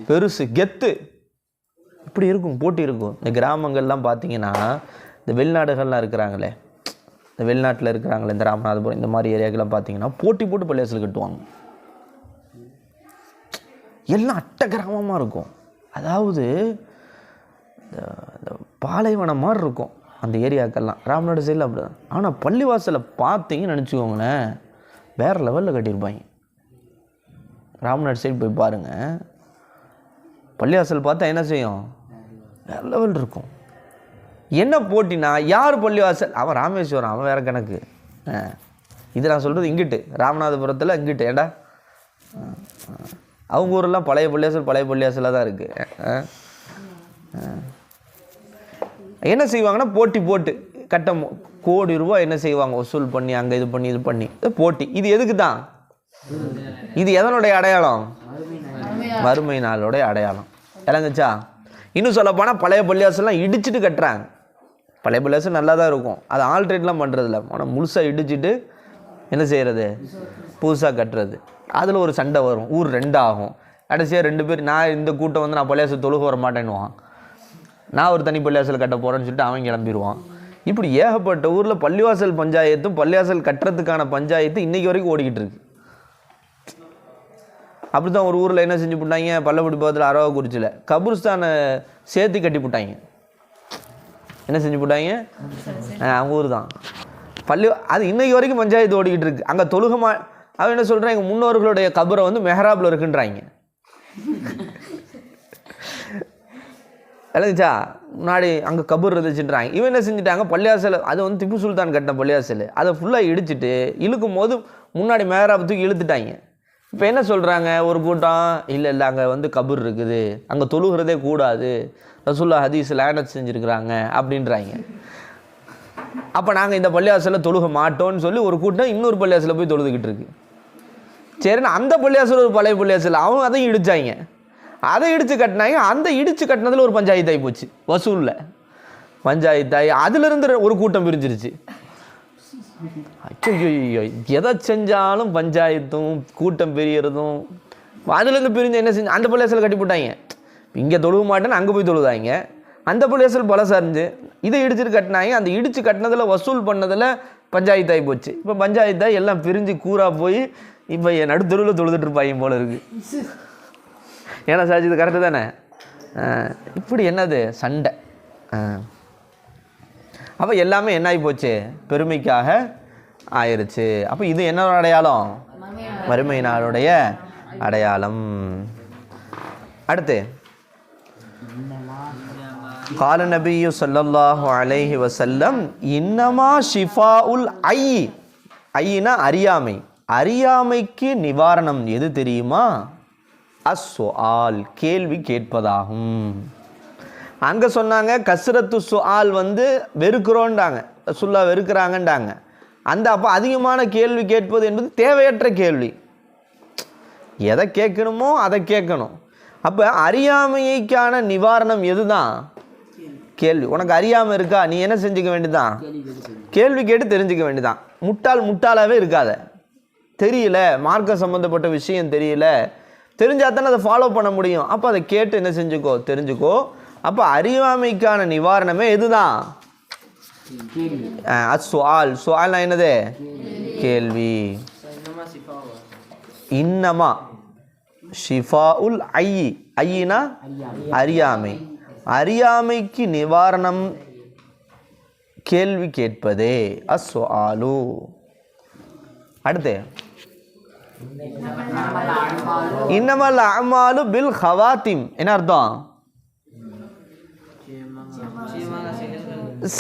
பெருசு, கெத்து. இப்படி இருக்கும், போட்டி இருக்கும். இந்த கிராமங்கள்லாம் பார்த்தீங்கன்னா, இந்த வெளிநாடுகள்லாம் இருக்கிறாங்களே, இந்த வெளிநாட்டில் இருக்கிறாங்களே, இந்த ராமநாதபுரம் இந்த மாதிரி ஏரியாக்கெல்லாம் பார்த்தீங்கன்னா போட்டி போட்டு பள்ளிவாசல் கட்டுவாங்க. எல்லாம் அட்டை கிராமமாக இருக்கும். அதாவது இந்த பாலைவனம் மாதிரி இருக்கும் அந்த ஏரியாக்கெல்லாம். ராமநாடு சைடில் அப்படி தான். ஆனால் பள்ளிவாசலை பார்த்தீங்கன்னு நினச்சிக்கோங்களேன், வேறு லெவலில் கட்டியிருப்பாங்க. ராமநாடு சைடு போய் பாருங்கள், பள்ளிவாசல் பார்த்தா என்ன செய்யும்? வேறு லெவல் இருக்கும். என்ன போட்டினா, யார் பள்ளிவாசல்? அவன் ராமேஸ்வரம், அவன் வேறு கணக்கு. இது நான் சொல்கிறது இங்கிட்டு ராமநாதபுரத்தில் இங்கிட்டு. ஏண்டா அவங்க ஊரெல்லாம் பழைய பள்ளிவாசலாக தான் இருக்குது. என்ன செய்வாங்கன்னா போட்டி போட்டு கோடி ரூபா என்ன செய்வாங்க வசூல் பண்ணி, அங்கே இது பண்ணி இது பண்ணி போட்டி. இது எதுக்கு தான்? இது எதனுடைய அடையாளம்? மறுமை நாளோடைய அடையாளம். இறங்குச்சா? இன்னும் சொல்லப்போனால் பழைய பள்ளிவாசல்லாம் இடிச்சிட்டு கட்டுறாங்க. பழைய பள்ளிவாசல் நல்லா தான் இருக்கும், அது ஆல்ட்ரேட்லாம் பண்ணுறதில்ல. ஆனால் முழுசாக இடிச்சிட்டு என்ன செய்கிறது, புதுசாக கட்டுறது. அதில் ஒரு சண்டை வரும், ஊர் ரெண்டாகும். கடைசியாக 2 பேர், நான் இந்த கூட்டம் வந்து நான் பள்ளிவாசல் தொழுக வர மாட்டேன்னுவான், நான் ஒரு தனி பள்ளிவாசல் கட்ட போகிறேன்னு சொல்லிட்டு அவன் கிளம்பிடுவான். இப்படி ஏகப்பட்ட ஊரில் பள்ளிவாசல் பஞ்சாயத்தும் பள்ளிவாசல் கட்டுறதுக்கான பஞ்சாயத்து இன்றைக்கி வரைக்கும் ஓடிக்கிட்டு இருக்கு. அப்படி தான் ஒரு ஊரில் என்ன செஞ்சு போட்டாங்க, பள்ளப்படி பக்கத்தில் அரவாக்குறிச்சியில் கபூர்ஸ்தானை சேர்த்து கட்டி போட்டாங்க. என்ன செஞ்சு போட்டாங்க? அவங்க ஊர் தான் அது இன்றைக்கி வரைக்கும் பஞ்சாயத்து ஓடிக்கிட்டு இருக்கு. அங்கே தொழுகமா அவன் என்ன சொல்கிறான், எங்கள் முன்னோர்களுடைய கபரை வந்து மெஹராபில் இருக்குன்றாங்க. இல்லைச்சா? முன்னாடி அங்கே கபூர் இருந்துச்சுன்றாங்க. இவன் என்ன செஞ்சுட்டாங்க, பள்ளியாசல் அது வந்து திப்பு சுல்தான் கட்டின பள்ளியாசல், அதை ஃபுல்லாக இடிச்சிட்டு இழுக்கும் போது முன்னாடி மெஹராப் தூக்கி இழுத்துட்டாங்க. இப்போ என்ன சொல்கிறாங்க ஒரு கூட்டம், இல்லை அங்கே வந்து கபூர் இருக்குது, அங்கே தொழுகிறதே கூடாது, ரசூலுல்லாஹ் ஹதீஸ் லானத் செஞ்சுருக்கிறாங்க அப்படின்றாங்க. அப்போ நாங்கள் இந்த பள்ளிவாசலில் தொழுக மாட்டோம்னு சொல்லி ஒரு கூட்டம் இன்னொரு பள்ளிவாசலில் போய் தொழுதுகிட்டு இருக்கு. சரின்னு அந்த பள்ளிவாசல் ஒரு பழைய பள்ளிவாசல், அவங்க அதையும் இடித்தாங்க, அதை இடித்து கட்டினாங்க. அந்த இடித்து கட்டினதில் ஒரு பஞ்சாயத்து ஆகி போச்சு, வசூலில் பஞ்சாயத்தாகி அதிலிருந்து ஒரு கூட்டம் பிரிஞ்சிருச்சு. ஐயோ, எதை செஞ்சாலும் பஞ்சாயத்தும் கூட்டம் பெரியறதும். அதுலேருந்து பிரிஞ்சு என்ன செஞ்சு அந்த பள்ளிவாசல் கட்டி போட்டாங்க. இங்கே தொழுக மாட்டேன்னு அங்கே போய் தொழுதாங்க. அந்த பள்ளிவாசல் பழசாரிஞ்சு இதை இடிச்சிட்டு கட்டினாங்க. அந்த இடித்து கட்டினதில் வசூல் பண்ணதில் பஞ்சாயத்தாகி போச்சு. இப்போ பஞ்சாயத்தாகி எல்லாம் பிரிஞ்சு கூறாக போய் இப்போ என் நடுத்தருவில் தொழுதுட்டு இருப்பாங்க போல இருக்குது. ஏன்னா சாட்சி இது கரெக்டு தானே? இப்படி என்னது சண்டை. அப்போ எல்லாமே என்ன ஆகி போச்சு, பெருமைக்காக ஆயிடுச்சு. அப்போ இது என்னோட அடையாளம், மறுமை நாளுடைய அடையாளம். அடுத்து கால நபியு ஸல்லல்லாஹு அலைஹி வஸல்லம் இன்னமா ஷிஃபாஉல் ஐயினா அறியாமை, அறியாமைக்கு நிவாரணம் எது தெரியுமா? அஸ்ஸுஆல், கேள்வி கேட்பதாகும். அங்கே சொன்னாங்க கஸ்ரத்து சுஆல் வந்து வெறுக்கிறோன்றாங்க, ரசூலுல்லாஹ் வெறுக்கிறாங்கன்றாங்க. அந்த அப்போ அதிகமான கேள்வி கேட்பது என்பது தேவையற்ற கேள்வி. எதை கேட்கணுமோ அதை கேட்கணும். அப்போ அறியாமைக்கான நிவாரணம் எது தான்? கேள்வி. உனக்கு அறியாமல் இருக்கா, நீ என்ன செஞ்சுக்க வேண்டியதான், கேள்வி கேட்டு தெரிஞ்சுக்க வேண்டியதான். முட்டாளாகவே இருக்காத. தெரியல, மார்க்க சம்மந்தப்பட்ட விஷயம் தெரியல, தெரிஞ்சால் தானே அதை ஃபாலோ பண்ண முடியும். அப்போ அதை கேட்டு என்ன செஞ்சுக்கோ, தெரிஞ்சுக்கோ. அப்போ அறியாமைக்கான நிவாரணமே எதுதான்? அஸ்ஸுஆல். சுஆல்னா என்னது? கேள்வி. இன்னமா ஷிஃபாஉல் ஐயினா அறியாமை, அறியாமைக்கு நிவாரணம் கேள்வி கேட்பதே அஸ்ஸுஆலு. அடுத்து இன்னமல் அமாலு பில் ஹவாத்திம். என்ன அர்த்தம்?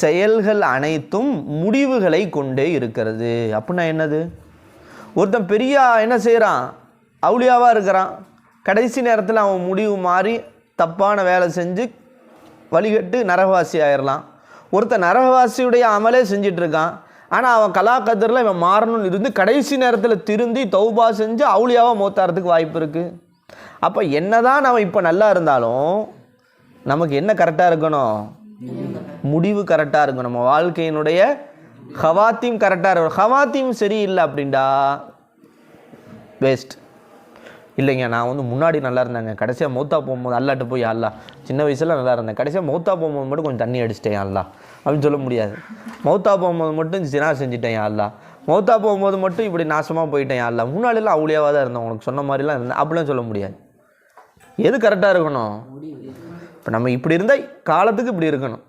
செயல்கள் அனைத்தும் முடிவுகளை கொண்டே இருக்கிறது. அப்படின்னா என்னது? ஒருத்தன் பெரிய என்ன செய்கிறான், அவுளியாவாக இருக்கிறான், கடைசி நேரத்தில் அவன் முடிவு மாறி தப்பான வேலை செஞ்சு வழிகட்டு நரகவாசி ஆயிடலாம். ஒருத்தன் நரகவாசியுடைய அமலே செஞ்சிட்ருக்கான், ஆனால் அவன் கலாக்கதிரில் இவன் மாறணும்னு இருந்து கடைசி நேரத்தில் திருந்தி தௌபா செஞ்சு அவுளியாவாக மௌத்தாகிறதுக்கு வாய்ப்பு இருக்குது. அப்போ என்ன தான் நம்ம இப்போ நல்லா இருந்தாலும் நமக்கு என்ன கரெக்டாக இருக்கணும், முடிவு கரெக்டாக இருக்கும். நம்ம வாழ்க்கையினுடைய ஹவாத்தீம் கரெக்டாக இருக்கணும். ஹவாத்தீம் சரியில்லை அப்படின்டா வேஸ்ட். இல்லைங்க நான் வந்து முன்னாடி நல்லா இருந்தாங்க, கடைசியாக மௌத்தா போகும்போது அல்லாட்ட போய் அல்லா சின்ன வயசில் நல்லா இருந்தேன், கடைசியாக மௌத்தா போகும்போது மட்டும் கொஞ்சம் தண்ணி அடிச்சிட்டேன் அல்லா அப்படின்னு சொல்ல முடியாது. மௌத்தா போகும்போது மட்டும் சினா செஞ்சுட்டேன் அல்லா, மௌத்தா போகும்போது மட்டும் இப்படி நாசமாக போயிட்டேன் அல்லா, முன்னாடிலாம் அவுளியாவாக தான் இருந்தேன், உனக்கு சொன்ன மாதிரிலாம் இருந்தேன் அப்படிலாம் சொல்ல முடியாது. எது கரெக்டாக இருக்கணும்? இப்போ நம்ம இப்படி இருந்தால் காலத்துக்கு இப்படி இருக்கணும்.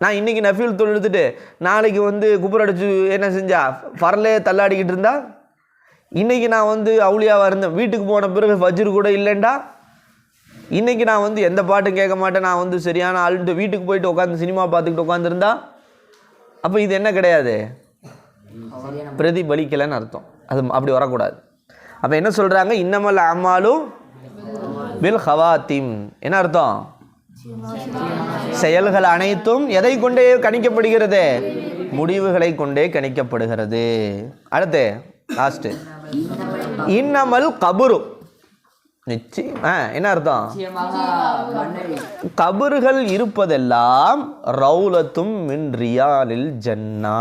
நான் இன்றைக்கி நஃபீல் தொழுதுட்டு நாளைக்கு வந்து குப்புற அடிச்சு என்ன செஞ்சா ஃபர்லே தள்ளாடிக்கிட்டு இருந்தா, இன்றைக்கி நான் வந்து அவுளியாவாக இருந்தேன், வீட்டுக்கு போன பிறகு ஃபஜ்ர் கூட இல்லைண்டா, இன்றைக்கி நான் வந்து எந்த பாட்டும் கேட்க மாட்டேன், நான் வந்து சரியான ஆளுன்ட்டு வீட்டுக்கு போயிட்டு உட்காந்து சினிமா பார்த்துக்கிட்டு உட்காந்துருந்தா, அப்போ இது என்ன கிடையாது, பிரதிபலிக்கலைன்னு அர்த்தம். அது அப்படி வரக்கூடாது. அப்போ என்ன சொல்கிறாங்க, இன்னமல் அமாலும் பில் ஹவாத்திம். என்ன அர்த்தம்? செயல்கள் அனைத்தும் எதை கொண்டே கணிக்கப்படுகிறது? முடிவுகளை கொண்டே கணிக்கப்படுகிறது. அடுத்து லாஸ்ட்டு இன்னமல் கபுரு. என்ன அர்த்தம்? கபறுகள் இருப்பதெல்லாம் ரௌலத்தும் மின் ரியாலில் ஜன்னா.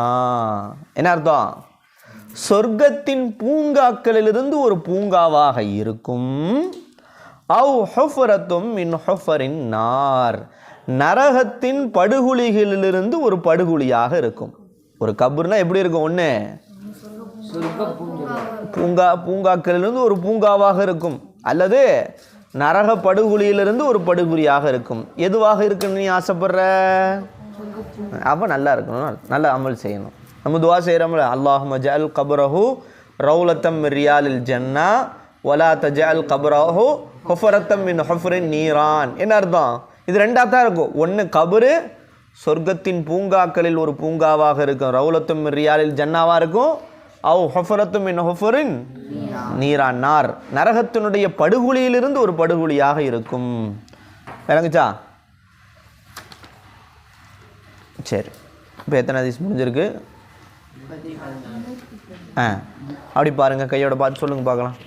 என்ன அர்த்தம்? சொர்க்கத்தின் பூங்காக்களிலிருந்து ஒரு பூங்காவாக இருக்கும். அவ் ஹுஃபரத்தும் மின் ஹுஃபரின் நார், நரகத்தின் படுகுழிகளிலிருந்து ஒரு படுகுழியாக இருக்கும். ஒரு கபர்னா எப்படி இருக்கும்? ஒன்று பூங்காக்களிலிருந்து ஒரு பூங்காவாக இருக்கும், அல்லது நரக படுகுழியிலிருந்து ஒரு படுகுழியாக இருக்கும். எதுவாக இருக்குன்னு நீ ஆசைப்படுற? அப்போ நல்லா இருக்கணும், நல்ல அமல் செய்யணும். நம்ம துவா செய்கிறோம்ல, அல்லாஹும்ம ஜஅல் கபரஹு ரௌலத்தம் மின் ரியாலில் ஜன்னா வலா தஜஅல் கபரஹு ஹுஃபரத்தம் மின் ஹுஃபரின் நீரான். என்ன அர்த்தம்? இது ரெண்டாக தான் இருக்கும். ஒன்று கபரு சொர்க்கத்தின் பூங்காக்களில் ஒரு பூங்காவாக இருக்கும், ரௌலத்தும் மின் ரியாலில் ஜன்னாவாக இருக்கும். அவ் ஹுஃபரத்தும் மின் ஹுஃபரின் நீரான் நார், நரகத்தினுடைய படுகுழியிலிருந்து ஒரு படுகுழியாக இருக்கும். விளங்குச்சா? சரி, இப்போ எத்தனை ஹதீஸ் முடிஞ்சிருக்கு? அப்படி பாருங்கள், கையோட பார்த்து சொல்லுங்கள் பார்க்கலாம்.